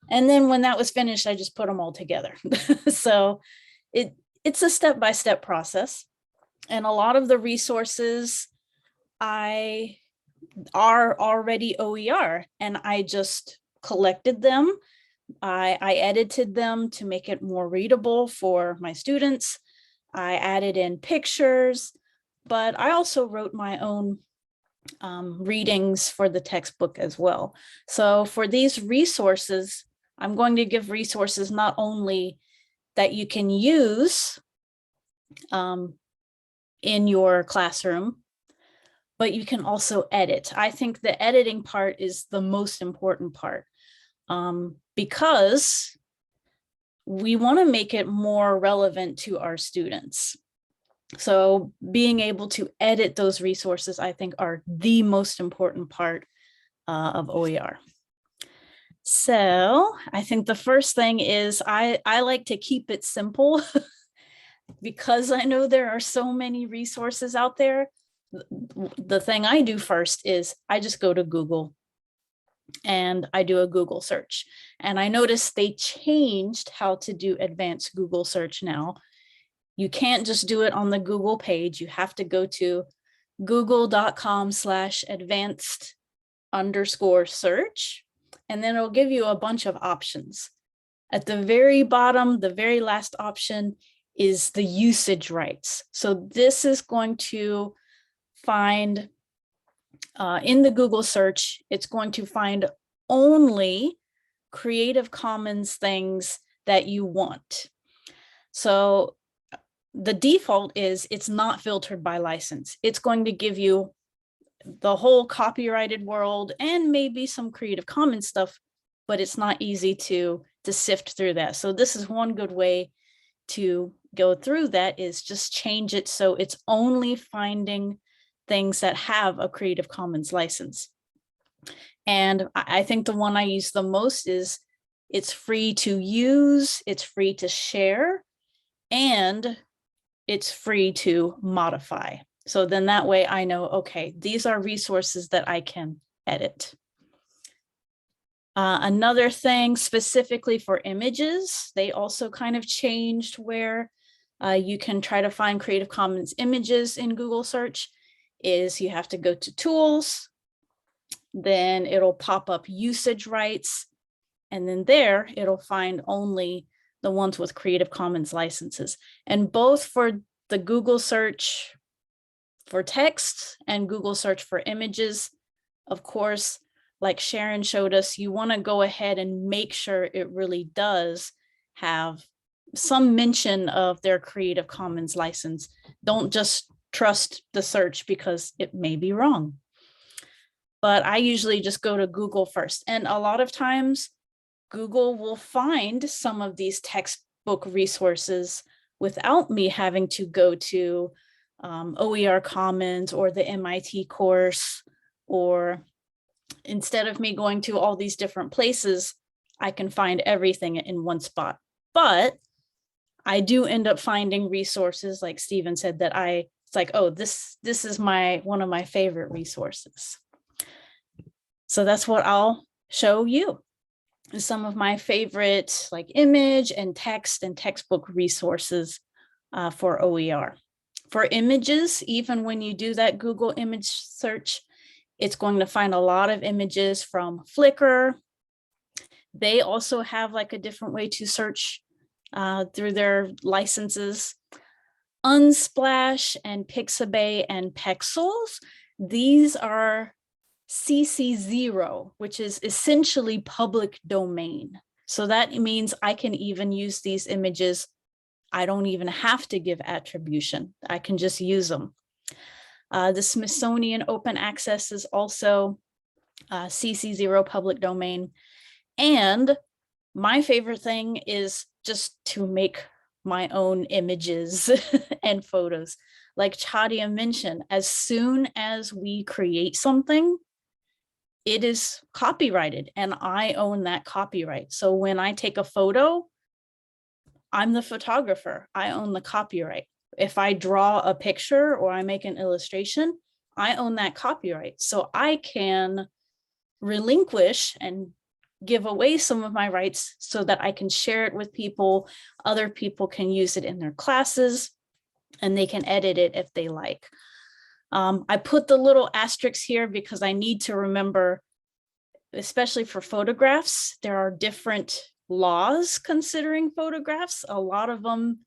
And then when that was finished, I just put them all together. So it's a step-by-step process. And a lot of the resources are already OER, and I just collected them. I edited them to make it more readable for my students. I added in pictures, but I also wrote my own readings for the textbook as well. So for these resources, I'm going to give resources not only that you can use in your classroom, but you can also edit. I think the editing part is the most important part, because we want to make it more relevant to our students. So being able to edit those resources, I think, are the most important part of OER. So I think the first thing is I like to keep it simple because I know there are so many resources out there. The thing I do first is I just go to Google and I do a Google search. And I noticed they changed how to do advanced Google search now. You can't just do it on the Google page. You have to go to google.com/advanced_search, and then it'll give you a bunch of options. At the very bottom, the very last option is the usage rights. So this is going to find in the Google search, it's going to find only Creative Commons things that you want. So the default is it's not filtered by license. It's going to give you the whole copyrighted world and maybe some Creative Commons stuff, but it's not easy to sift through that. So this is one good way to go through that, is just change it so it's only finding things that have a Creative Commons license. And I think the one I use the most is it's free to use, it's free to share, and it's free to modify. So then that way I know, okay, these are resources that I can edit. Another thing specifically for images, they also kind of changed where you can try to find Creative Commons images in Google search, is you have to go to tools, then it'll pop up usage rights, and then there it'll find only the ones with Creative Commons licenses. And both for the Google search for text and Google search for images, of course, like Sharon showed us, you want to go ahead and make sure it really does have some mention of their Creative Commons license. Don't just trust the search because it may be wrong. But I usually just go to Google first. And a lot of times Google will find some of these textbook resources without me having to go to OER Commons or the MIT course, or instead of me going to all these different places, I can find everything in one spot. But I do end up finding resources, like Stephen said, that it's like, oh, this is one of my favorite resources. So that's what I'll show you. Some of my favorite like image and text and textbook resources for OER. For images, even when you do that Google image search, it's going to find a lot of images from Flickr. They also have like a different way to search through their licenses. Unsplash and Pixabay and Pexels, these are CC0, which is essentially public domain. So that means I can even use these images. I don't even have to give attribution. I can just use them. The Smithsonian Open Access is also CC0 public domain. And my favorite thing is just to make my own images and photos. Like Chadia mentioned, as soon as we create something, it is copyrighted and I own that copyright. So when I take a photo, I'm the photographer, I own the copyright. If I draw a picture or I make an illustration, I own that copyright. So I can relinquish and give away some of my rights so that I can share it with people. Other people can use it in their classes and they can edit it if they like. I put the little asterisks here because I need to remember, especially for photographs, there are different laws considering photographs. A lot of them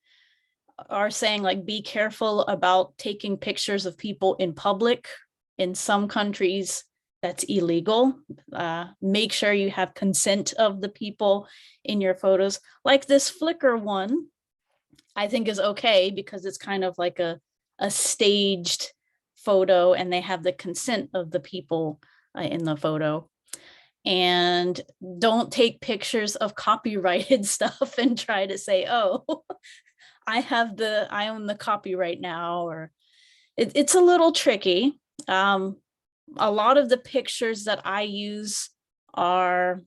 are saying like, be careful about taking pictures of people in public. In some countries, that's illegal. Make sure you have consent of the people in your photos. Like this Flickr one, I think is okay because it's kind of like a staged photo and they have the consent of the people in the photo. And don't take pictures of copyrighted stuff and try to say, oh, I own the copyright now, or it's a little tricky. A lot of the pictures that I use are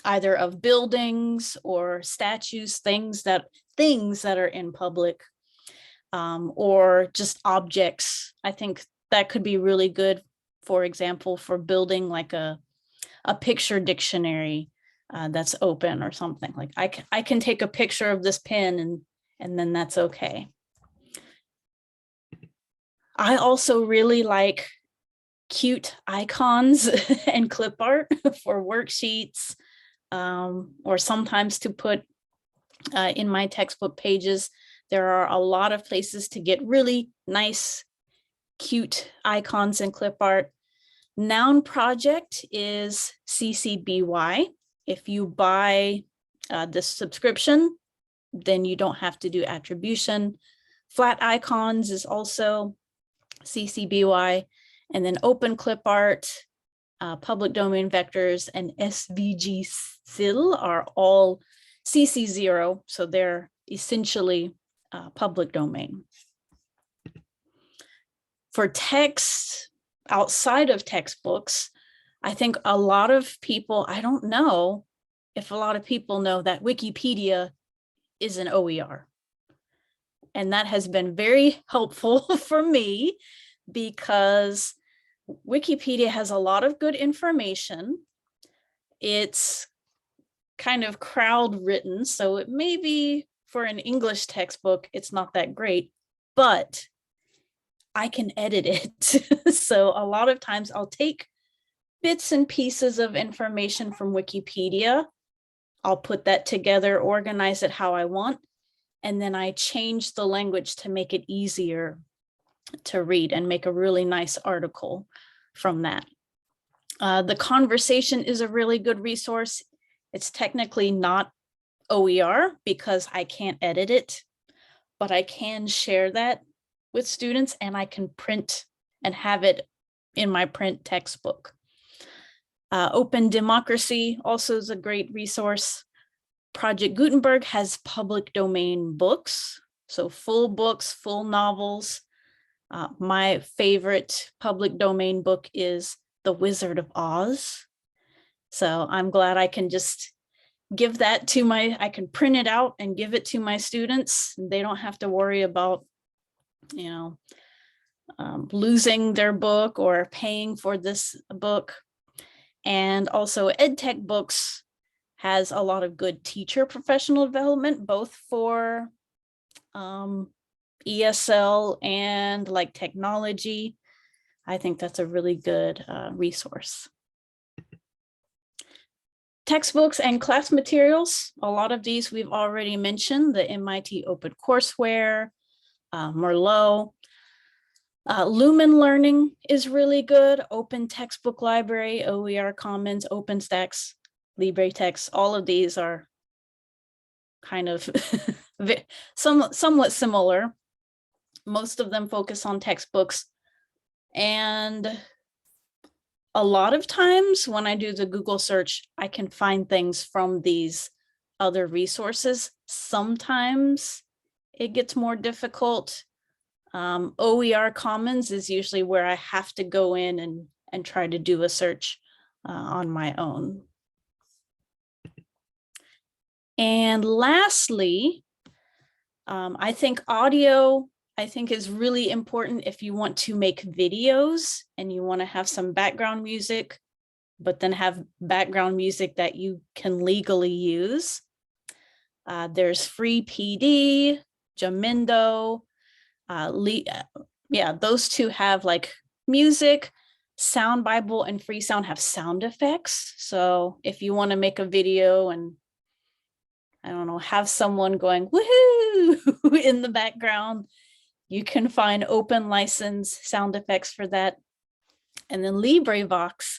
either of buildings or statues, things that are in public, or just objects. I think that could be really good, for example, for building like a picture dictionary that's open or something. Like I can take a picture of this pen and then that's okay. I also really like cute icons and clip art for worksheets, or sometimes to put in my textbook pages. There are a lot of places to get really nice, cute icons and clip art. Noun Project is CC BY. If you buy this subscription, then you don't have to do attribution. Flat Icons is also CC BY. And then open clip art, public domain vectors, and SVG SIL are all CC0, so they're essentially public domain. For text outside of textbooks, I think a lot of people, I don't know if a lot of people know that Wikipedia is an OER. And that has been very helpful for me because Wikipedia has a lot of good information. It's kind of crowd written, so it may be for an English textbook, it's not that great, but I can edit it. So a lot of times I'll take bits and pieces of information from Wikipedia. I'll put that together, organize it how I want, and then I change the language to make it easier to read and make a really nice article from that. The conversation is a really good resource. It's technically not OER because I can't edit it, but I can share that with students and I can print and have it in my print textbook. Open Democracy also is a great resource. Project Gutenberg has public domain books, so full books, full novels. My favorite public domain book is The Wizard of Oz. So I'm glad I can just give that to I can print it out and give it to my students. They don't have to worry about, losing their book or paying for this book. And also EdTech Books has a lot of good teacher professional development, both for ESL and like technology. I think that's a really good resource. Textbooks and class materials, a lot of these we've already mentioned, the MIT OpenCourseWare, Merlot. Lumen Learning is really good. Open Textbook Library, OER Commons, OpenStax, LibreText, all of these are kind of somewhat similar. Most of them focus on textbooks. And a lot of times when I do the Google search, I can find things from these other resources. Sometimes it gets more difficult. OER Commons is usually where I have to go in and try to do a search on my own. And lastly, I think audio, is really important if you want to make videos and you want to have some background music, but then have background music that you can legally use. There's FreePD, Jamendo. Those two have like music. Sound Bible and Freesound have sound effects. So if you want to make a video and I don't know, have someone going woohoo in the background, you can find open license sound effects for that. And then LibreVox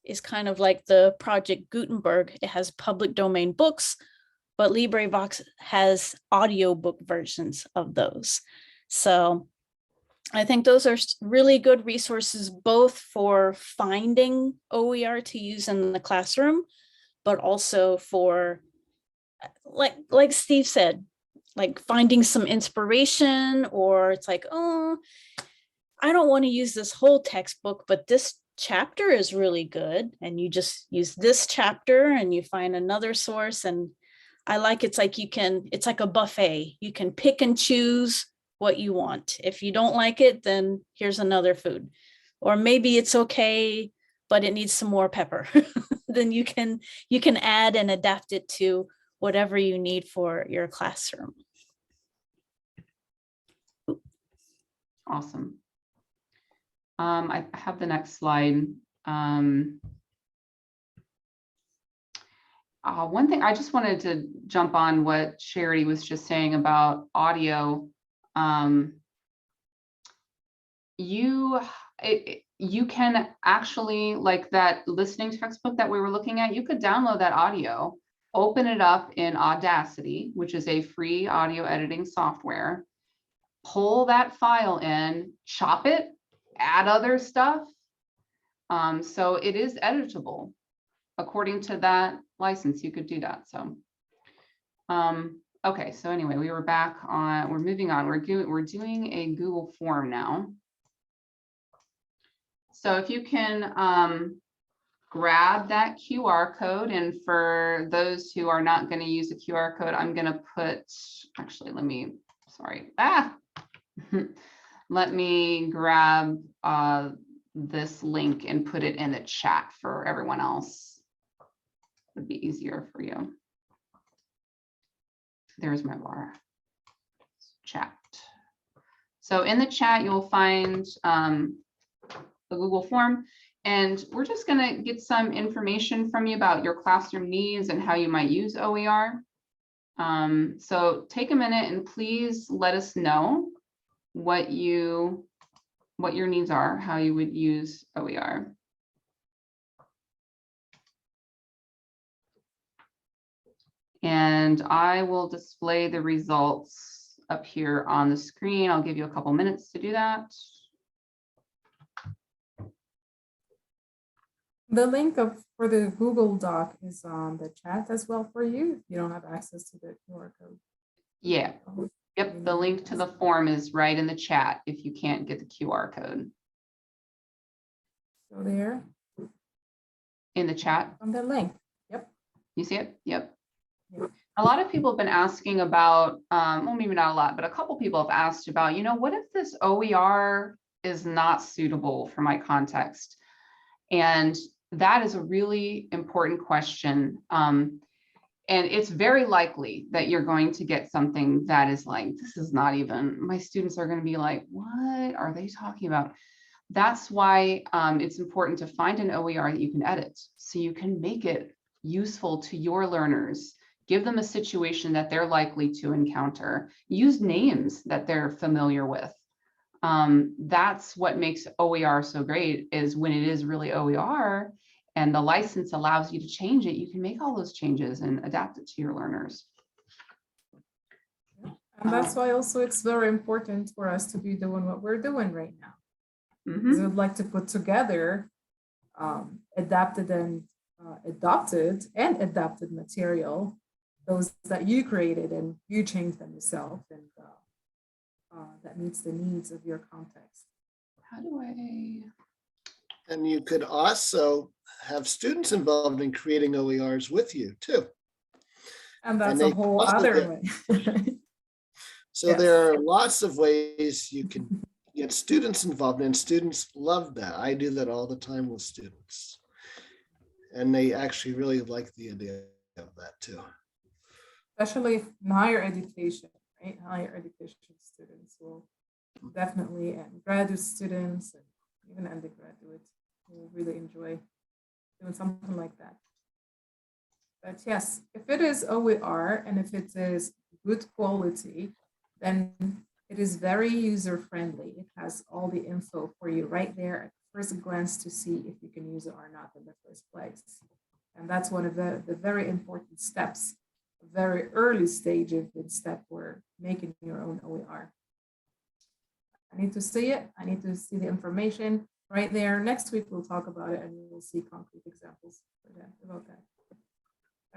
is kind of like the Project Gutenberg. It has public domain books, but LibreVox has audiobook versions of those. So I think those are really good resources, both for finding OER to use in the classroom, but also for, like Steve said, like finding some inspiration, or it's like, oh, I don't want to use this whole textbook, but this chapter is really good. And you just use this chapter and you find another source. And I like, it's like a buffet. You can pick and choose what you want. If you don't like it, then here's another food. Or maybe it's okay, but it needs some more pepper. Then you can add and adapt it to whatever you need for your classroom. Awesome. I have the next slide. One thing I just wanted to jump on what Charity was just saying about audio. You can actually, like that listening textbook that we were looking at, you could download that audio, open it up in Audacity, which is a free audio editing software, pull that file in, chop it, add other stuff. So it is editable. According to that license, you could do that. So, okay. So anyway, we were back on, we're moving on. We're doing a Google form now. So if you can grab that QR code, and for those who are not going to use a QR code, I'm going to put, actually, let me grab this link and put it in the chat for everyone else. It would be easier for you. There's my bar chat. So in the chat, you'll find the Google form, and we're just going to get some information from you about your classroom needs and how you might use OER. So take a minute and please let us know what your needs are, how you would use OER. And I will display the results up here on the screen. I'll give you a couple minutes to do that. The link for the Google Doc is on the chat as well for you if you don't have access to the QR code. Yeah. Yep. The link to the form is right in the chat if you can't get the QR code. So there. In the chat. On the link. Yep. You see it? Yep. Yep. A lot of people have been asking about, well, maybe not a lot, but a couple people have asked about, what if this OER is not suitable for my context? And that is a really important question. And it's very likely that you're going to get something that is like, this is not even, my students are going to be like, what are they talking about? That's why it's important to find an OER that you can edit so you can make it useful to your learners. Give them a situation that they're likely to encounter. Use names that they're familiar with. That's what makes OER so great, is when it is really OER and the license allows you to change it, you can make all those changes and adapt it to your learners. And that's why also it's very important for us to be doing what we're doing right now. Because I'd like to put together adapted and adopted and adapted material, those that you created and you changed them yourself, and that meets the needs of your context. How do I? And you could also have students involved in creating OERs with you too. And that's a whole other way. So yes. There are lots of ways you can get students involved, and students love that. I do that all the time with students. And they actually really like the idea of that too. Especially in higher education, right? Higher education students will definitely, and graduate students and even undergraduates will really enjoy doing something like that. But yes, if it is OER and if it is good quality, then it is very user-friendly. It has all the info for you right there at first glance to see if you can use it or not in the first place. And that's one of the very important steps, a very early stage of the step where making your own OER. I need to see it. I need to see the information right there. Next week, we'll talk about it and we'll see concrete examples for that, about that.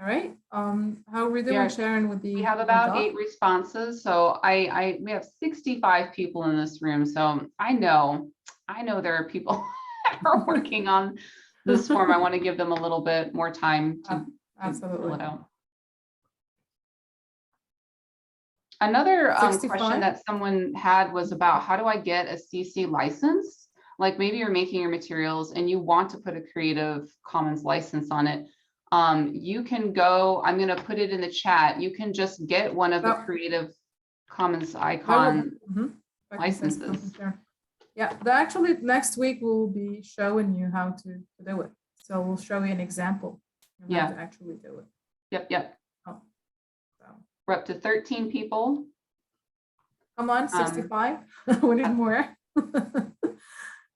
All right. How are we doing, Sharon, with the— We have about 8 responses. So we have 65 people in this room. So I know there are people that are working on this form. I want to give them a little bit more time to fill it out. Another question that someone had was about, how do I get a CC license? Like maybe you're making your materials and you want to put a Creative Commons license on it. You can go, I'm going to put it in the chat. You can just get one of the Creative Commons icon licenses. Yeah, actually next week we'll be showing you how to do it. So we'll show you an example of how to actually do it. Yep. Oh, so. We're up to 13 people. Come on, 65. We need more.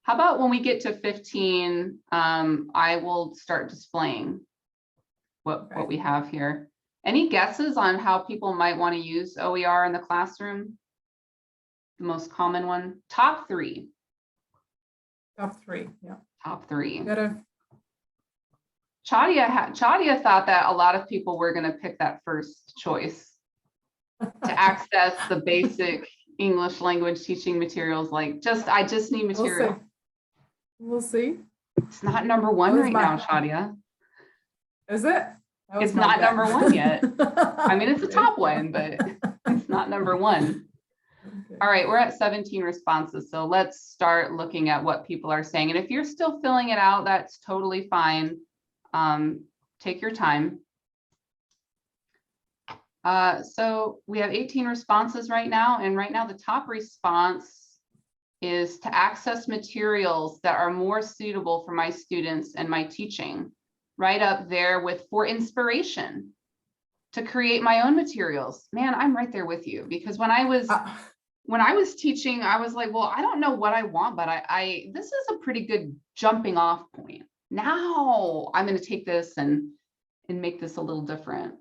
How about when we get to 15, I will start displaying what we have here. Any guesses on how people might want to use OER in the classroom? The most common one, top 3. Top three, yeah. Top three. Gotta, Chadia thought that a lot of people were going to pick that first choice to access the basic English language teaching materials. Like I just need material. We'll see. It's not number one right now, Chadia. Is it? It's not number one yet. I mean, it's a top one, but it's not number one. Okay. All right, we're at 17 responses. So let's start looking at what people are saying. And if you're still filling it out, that's totally fine. Take your time. So we have 18 responses right now. And right now the top response is to access materials that are more suitable for my students and my teaching. Right up there with for inspiration to create my own materials. Man, I'm right there with you, because when I was teaching, I was like, well, I don't know what I want, but this is a pretty good jumping off point. Now I'm going to take this and make this a little different.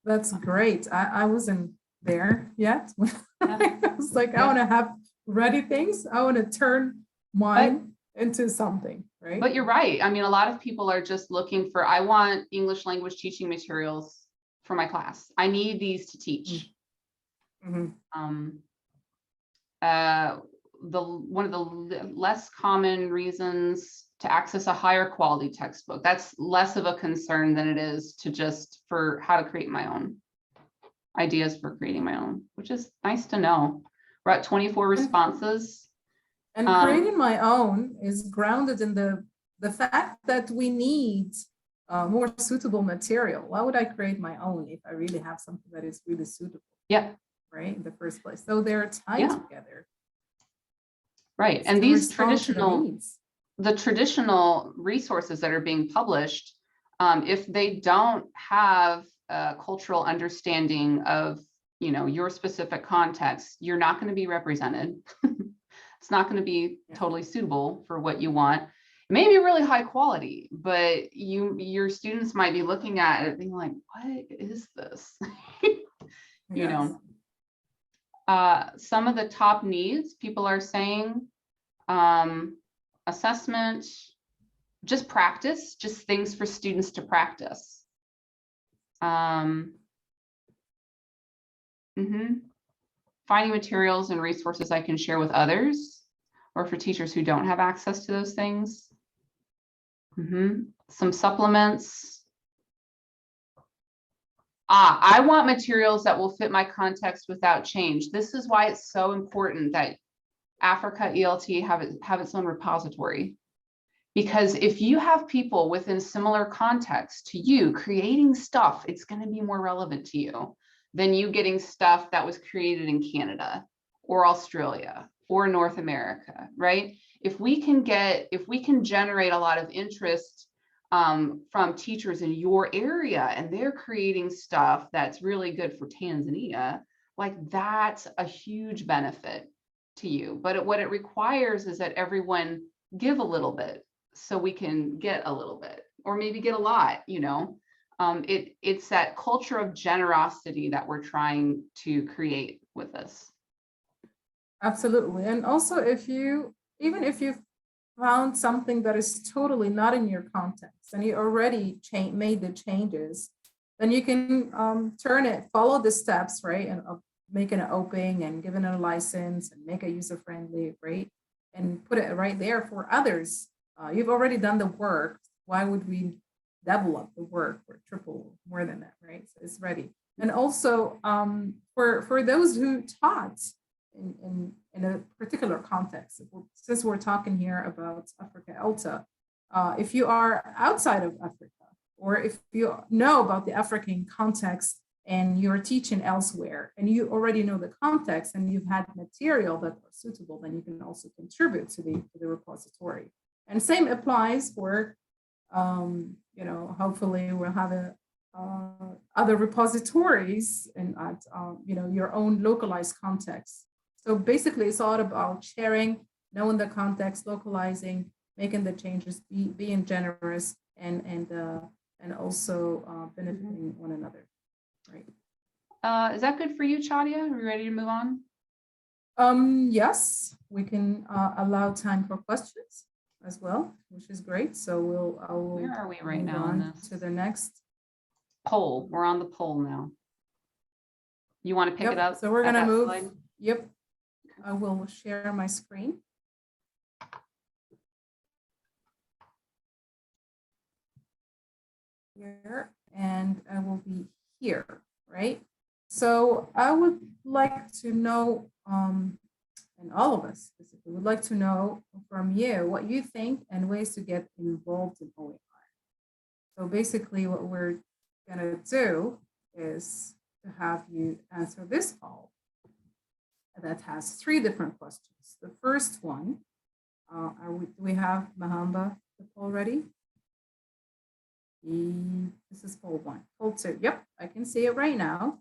That's great. I wasn't there yet. I was like, I want to have ready things. I want to turn mine into something, right? But you're right. I mean, a lot of people are just looking for, I want English language teaching materials for my class. I need these to teach. Mm-hmm. One of the less common reasons to access a higher quality textbook, that's less of a concern than it is to just for how to create my own ideas for creating my own, which is nice to know. We're at 24 responses. And creating my own is grounded in the fact that we need more suitable material. Why would I create my own if I really have something that is really suitable? Yeah. Right, in the first place. So they're tied together. Right, and these the traditional resources that are being published, if they don't have a cultural understanding of, you know, your specific context, you're not going to be represented. It's not going to be totally suitable for what you want. It may be really high quality, but your students might be looking at it being like, what is this? You know, some of the top needs people are saying, assessment, just practice, just things for students to practice. Finding materials and resources I can share with others, or for teachers who don't have access to those things. Some supplements. I want materials that will fit my context without change. This is why it's so important that Africa ELT have its own repository. Because if you have people within similar context to you creating stuff, it's going to be more relevant to you than you getting stuff that was created in Canada or Australia or North America, right? If we can generate a lot of interest from teachers in your area and they're creating stuff that's really good for Tanzania, like that's a huge benefit to you. But what it requires is that everyone give a little bit so we can get a little bit, or maybe get a lot, you know. It's that culture of generosity that we're trying to create with this. Absolutely. And also, even if you found something that is totally not in your context and you already made the changes, then you can follow the steps, right? And making it open and giving it a license and make it user-friendly, right? And put it right there for others. You've already done the work. Why would we double up the work or triple more than that, right? So it's ready. And also for those who taught in a particular context, since we're talking here about Africa ELTA, if you are outside of Africa, or if you know about the African context and you're teaching elsewhere and you already know the context and you've had material that are suitable, then you can also contribute to the repository. And same applies for, you know, hopefully we'll have other repositories and at, you know, your own localized context. So basically it's all about sharing, knowing the context, localizing, making the changes, being generous, and also benefiting one another, right? Is that good for you, Chadia? Are we ready to move on? Yes, we can allow time for questions as well, which is great. So Where are we right move now on on this? to the next Poll. We're on the poll now. You want to pick it up? So we're at gonna that move. slide? Yep. I will share my screen. Here, and I will be here, right? So I would like to know, and all of us specifically would like to know from you what you think and ways to get involved in OER. So basically what we're gonna do is to have you answer this poll that has 3 different questions. The first one, do we have Mahamba already? This is poll 1. Poll 2, yep, I can see it right now.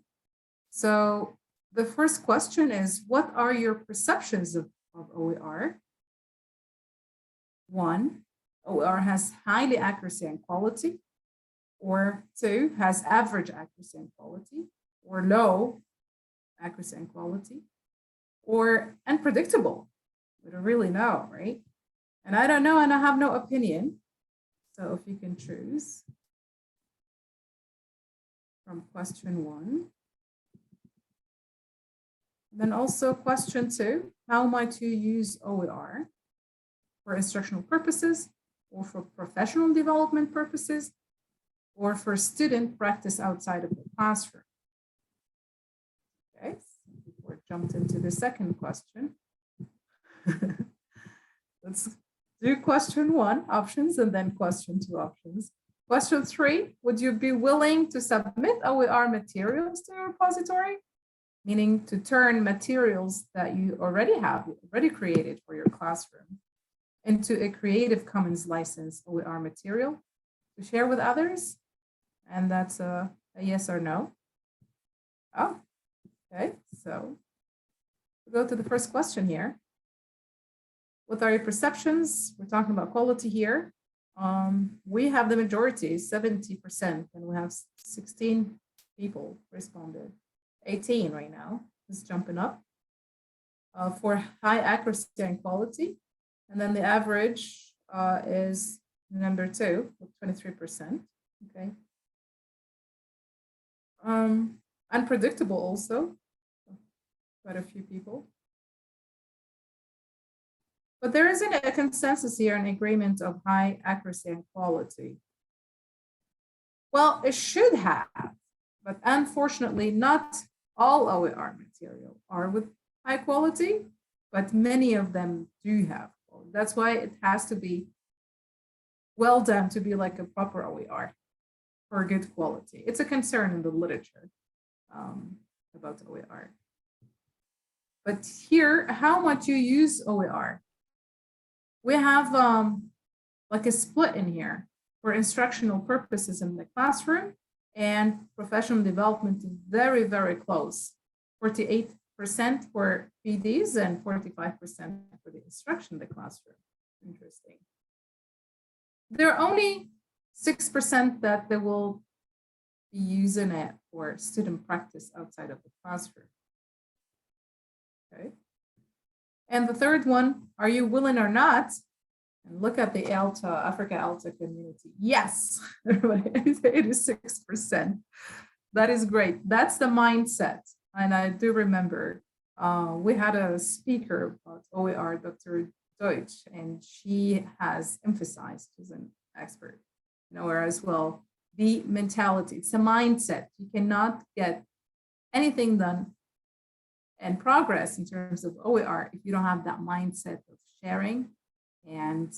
So the first question is, what are your perceptions of OER? 1, OER has high accuracy and quality, or 2, has average accuracy and quality, or low accuracy and quality, or unpredictable. We don't really know, right? And I don't know, and I have no opinion. So if you can choose from question 1. Then also question 2, how might you use OER for instructional purposes, or for professional development purposes, or for student practice outside of the classroom? Okay, so before I jumped into the second question, let's do question 1, options, and then question 2, options. Question 3, would you be willing to submit OER materials to your repository? Meaning to turn materials that you already created for your classroom into a Creative Commons license OER material to share with others? And that's a yes or no. Oh, okay, so we'll go to the first question here. What are your perceptions? We're talking about quality here. We have the majority, 70%, and we have 16 people responded. 18 right now, is jumping up for high accuracy and quality. And then the average is number 2 with 23%, okay. Unpredictable also, quite a few people. But there isn't a consensus here, an agreement of high accuracy and quality. Well, it should have, but unfortunately not all OER material are with high quality, but many of them do have. That's why it has to be well done to be like a proper OER for good quality. It's a concern in the literature about OER. But here, how much you use OER? We have like a split in here for instructional purposes in the classroom, and professional development is very, very close. 48% for PDs and 45% for the instruction in the classroom. Interesting. There are only 6% that they will be using it for student practice outside of the classroom. Okay. And the third one, are you willing or not? And look at the ELTA, Africa ELTA community. Yes, 86%. That is great. That's the mindset. And I do remember we had a speaker about OER, Dr. Deutsch, and she has emphasized, she's an expert in OER as well, the mentality. It's a mindset. You cannot get anything done and progress in terms of OER if you don't have that mindset of sharing and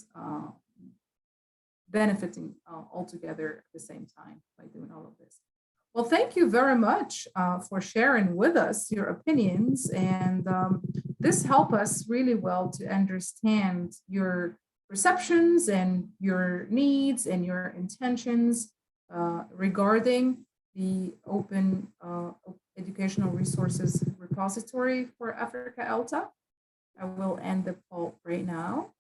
benefiting all together at the same time by doing all of this. Well, thank you very much for sharing with us your opinions, and this helped us really well to understand your perceptions and your needs and your intentions regarding the Open Educational Resources Repository for Africa ELTA. I will end the poll right now.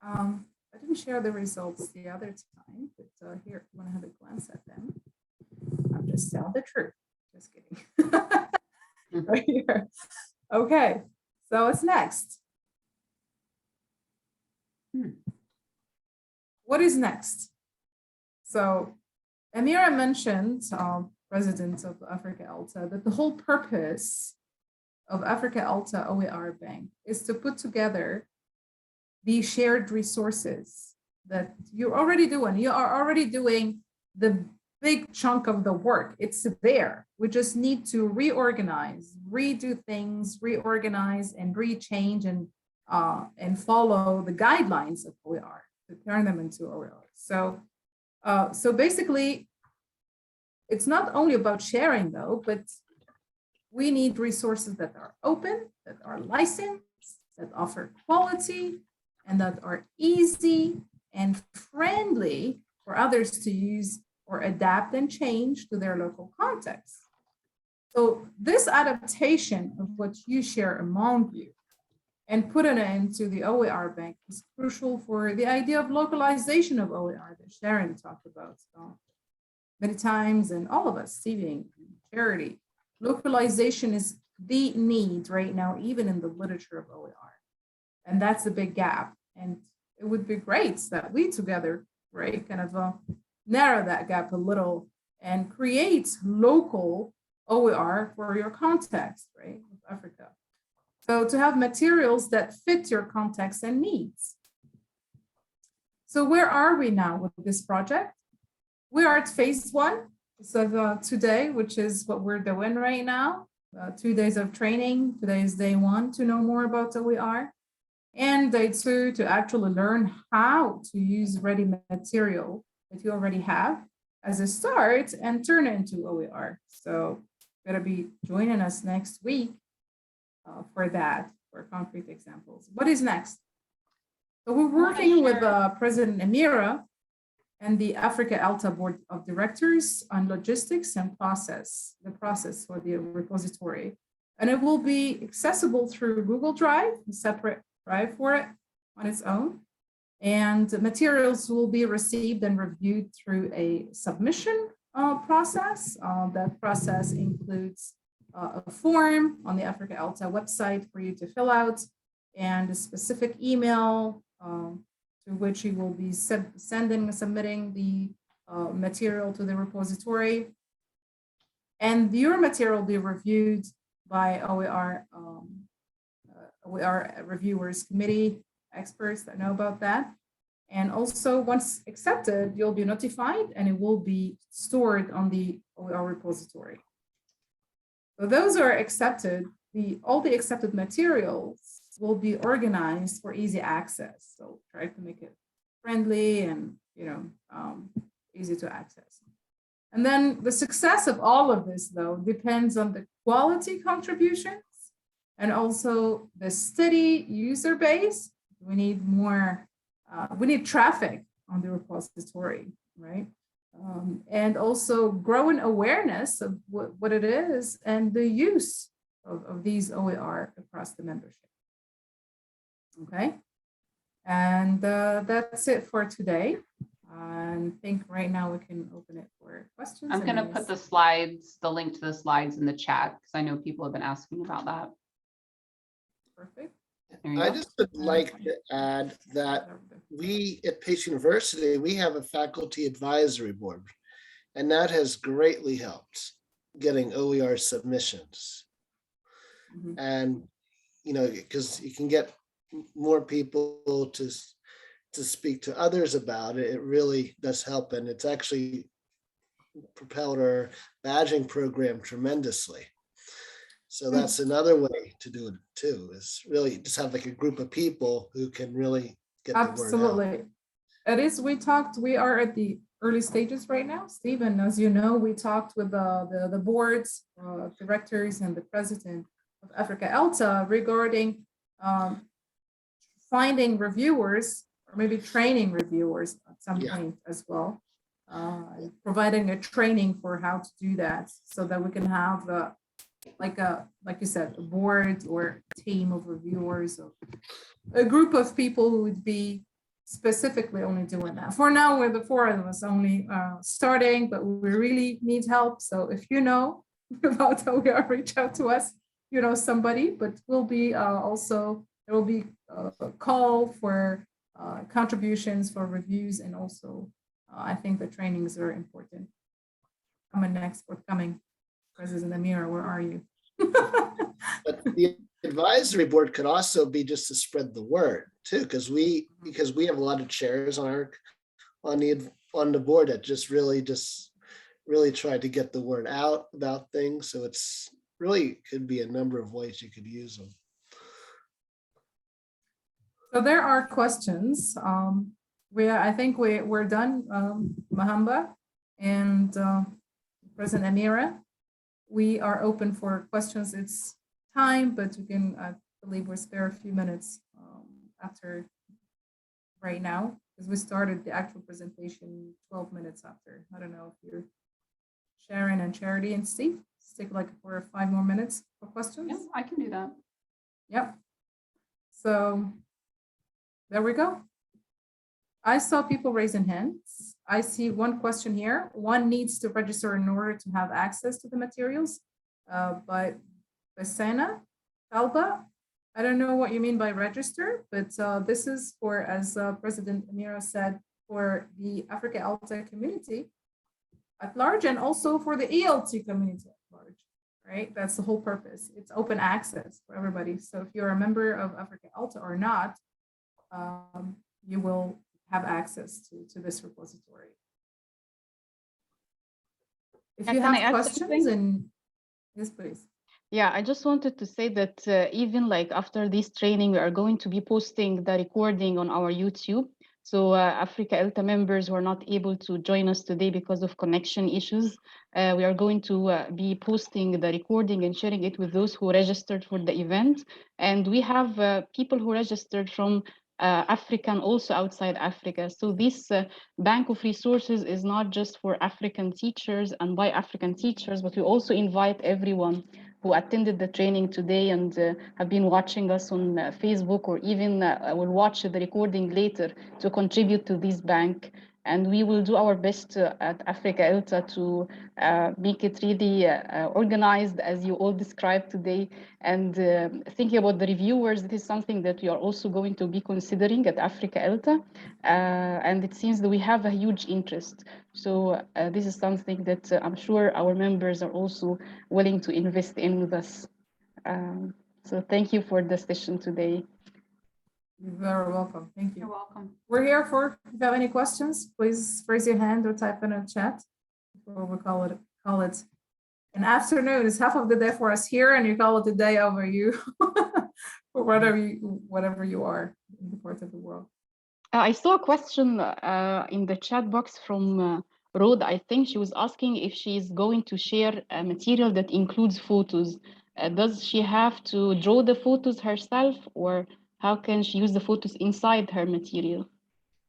I didn't share the results the other time, but here, if you want to have a glance at them, I'm just telling the truth. Just kidding. right here. Okay, so what's next? What is next? So Amira mentioned, President of Africa ELTA, that the whole purpose of Africa ELTA OER Bank is to put together the shared resources that you're already doing. You are already doing the big chunk of the work. It's there. We just need to reorganize, redo things, reorganize and rechange and follow the guidelines of OER to turn them into OER. So basically, it's not only about sharing though, but we need resources that are open, that are licensed, that offer quality, and that are easy and friendly for others to use or adapt and change to their local context. So this adaptation of what you share among you and putting it into the OER bank is crucial for the idea of localization of OER that Sharon talked about many times, and all of us, Stevie, Charity. Localization is the need right now, even in the literature of OER. And that's a big gap. And it would be great that we together, right, kind of narrow that gap a little and create local OER for your context, right, of Africa. So to have materials that fit your context and needs. So where are we now with this project? We are at phase 1 of today, which is what we're doing right now. 2 days of training. Today is day 1 to know more about OER. And day 2 to actually learn how to use ready material that you already have as a start and turn it into OER. So you're gonna be joining us next week for that, for concrete examples. What is next? So we're working with President Amira and the Africa ELTA Board of Directors on logistics and the process for the repository. And it will be accessible through Google Drive, a separate drive for it on its own. And materials will be received and reviewed through a submission process. That process includes a form on the Africa ELTA website for you to fill out and a specific email to which you will be submitting the material to the repository. And your material will be reviewed by OER reviewers committee experts that know about that. And also once accepted, you'll be notified and it will be stored on the OER repository. So those are accepted. All the accepted materials will be organized for easy access. So try to make it friendly and easy to access. And then the success of all of this though depends on the quality contributions and also the steady user base. We need more, we need traffic on the repository, right? And also growing awareness of what it is and the use of these OER across the membership. Okay, and that's it for today. I think right now we can open it for questions. I'm going to put the link to the slides in the chat because I know people have been asking about that. Perfect. I just would like to add that we at Pace University, we have a faculty advisory board, and that has greatly helped getting OER submissions. Mm-hmm. And, because you can get more people to speak to others about it, it really does help. And it's actually propelled our badging program tremendously. So that's another way to do it too, is really just have like a group of people who can really get the word out. Absolutely. It is, we are at the early stages right now. Stephen, as you know, we talked with the boards, directors and the president of Africa ELTA regarding finding reviewers or maybe training reviewers at some point as well. Providing a training for how to do that so that we can have like you said, a board or team of reviewers, or a group of people who would be specifically only doing that. For now, we're the 4 of us only starting, but we really need help. So if you know about OER, reach out to us. you know somebody, but will be also, there will be a call for contributions, for reviews, and also I think the trainings are important. Coming next, forthcoming. President Amira, where are you? But the advisory board could also be just to spread the word too, because we have a lot of chairs on the board that just really try to get the word out about things. So it's really could be a number of ways you could use them. So there are questions. I think we're done, Mahamba and President Amira. We are open for questions. It's time, but we can, I believe we'll spare a few minutes after right now, because we started the actual presentation 12 minutes after. I don't know if you're Sharon and Charity and Steve, stick like for 5 more minutes for questions. Yeah, I can do that. Yep. So there we go. I saw people raising hands. I see one question here. One needs to register in order to have access to the materials. But Basena, Talba, I don't know what you mean by register, but this is for, as President Amira said, for the Africa ELTA community at large, and also for the ELT community at large, right? That's the whole purpose. It's open access for everybody. So if you're a member of Africa ELTA or not, you will have access to this repository. If you have questions, and yes, please. Yeah, I just wanted to say that even like after this training, we are going to be posting the recording on our YouTube. So Africa ELTA members who are not able to join us today because of connection issues, we are going to be posting the recording and sharing it with those who registered for the event. And we have people who registered from Africa and also outside Africa. So this bank of resources is not just for African teachers and by African teachers, but we also invite everyone who attended the training today and have been watching us on Facebook, or even will watch the recording later, to contribute to this bank. And we will do our best at Africa ELTA to make it really organized, as you all described today. And thinking about the reviewers, this is something that we are also going to be considering at Africa ELTA. And it seems that we have a huge interest. So this is something that I'm sure our members are also willing to invest in with us. So thank you for the session today. You're very welcome. Thank you. You're welcome. We're here for, if you have any questions, please raise your hand or type in a chat before we call it an afternoon. It's half of the day for us here, and you call it a day over you for whatever you are in the part of the world. I saw a question in the chat box from Rhoda. I think she was asking if she is going to share a material that includes photos. Does she have to draw the photos herself, or how can she use the photos inside her material?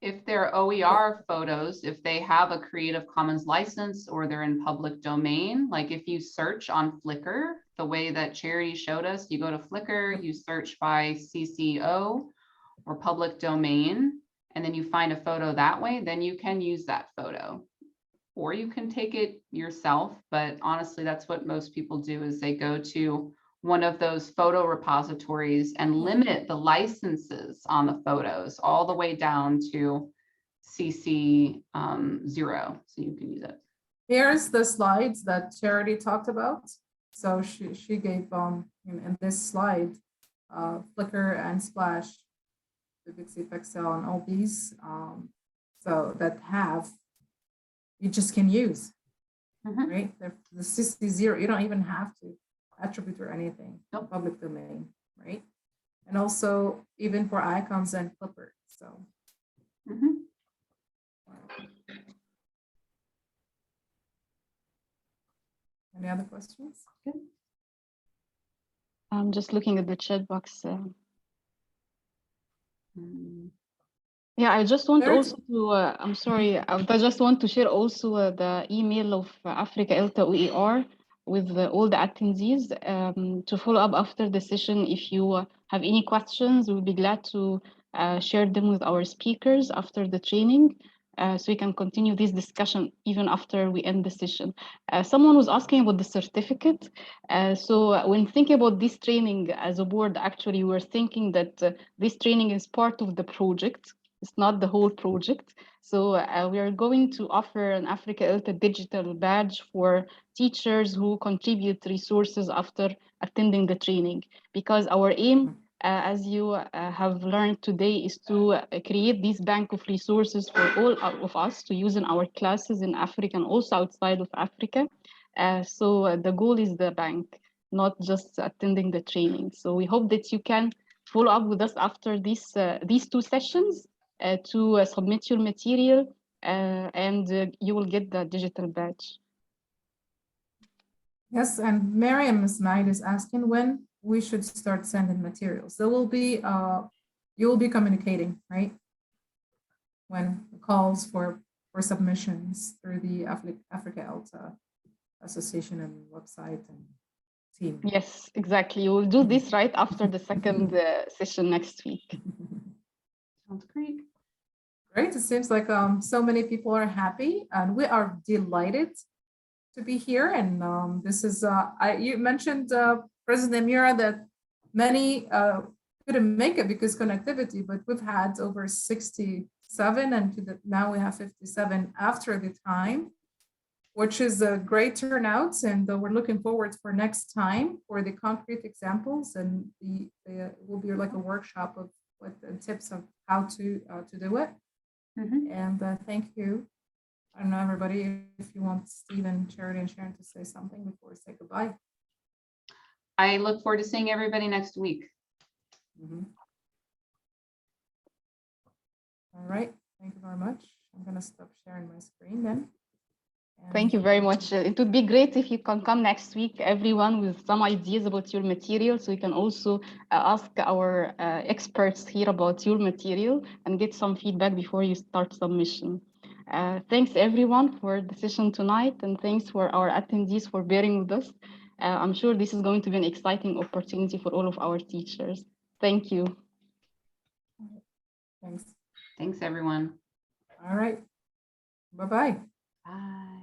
If they're OER photos, if they have a Creative Commons license or they're in public domain, like if you search on Flickr, the way that Charity showed us, you go to Flickr, you search by CCO or public domain, and then you find a photo that way, then you can use that photo. Or you can take it yourself, but honestly, that's what most people do, is they go to one of those photo repositories and limit the licenses on the photos all the way down to CC 0, so you can use it. Here's the slides that Charity talked about. So she gave in this slide, Flickr and Splash, Bixby, Excel, and all these, so that you just can use, right? The CC 0, you don't even have to attribute or anything, nope. Public domain, right? And also even for icons and Clipper. So any other questions? Good. I'm just looking at the chat box. Yeah, I just want also to, I'm sorry, I just want to share also the email of Africa ELTA OER with all the attendees to follow up after the session. If you have any questions, we'll be glad to share them with our speakers after the training. so we can continue this discussion even after we end the session. Someone was asking about the certificate. So when thinking about this training as a board, actually, we're thinking that this training is part of the project. It's not the whole project. So we are going to offer an Africa ELTA digital badge for teachers who contribute resources after attending the training, because our aim, as you have learned today, is to create this bank of resources for all of us to use in our classes in Africa and also outside of Africa. So the goal is the bank, not just attending the training. So we hope that you can follow up with us after these two sessions to submit your material, and you will get the digital badge. Yes, and Miriam Snyder is asking when we should start sending materials. There will be, you will be communicating, right? When calls for submissions through the Africa ELTA Association and website and team. Yes, exactly. You will do this right after the second session next week. Sounds great. Great. It seems like so many people are happy, and we are delighted to be here. And this is, you mentioned, President Amira, that many couldn't make it because connectivity, but we've had over 67, and now we have 57 after the time, which is a great turnout. And we're looking forward for next time for the concrete examples, and it will be like a workshop of what the tips of how to do it. Mm-hmm. And thank you. I don't know, everybody, if you want Stephen, Charity, and Sharon to say something before we say goodbye. I look forward to seeing everybody next week. All right, thank you very much. I'm going to stop sharing my screen then. Thank you very much. It would be great if you can come next week, everyone, with some ideas about your material, so you can also ask our experts here about your material and get some feedback before you start submission. Thanks everyone for the session tonight, and thanks for our attendees for bearing with us. I'm sure this is going to be an exciting opportunity for all of our teachers. Thank you. Thanks. Thanks, everyone. All right. Bye-bye. Bye.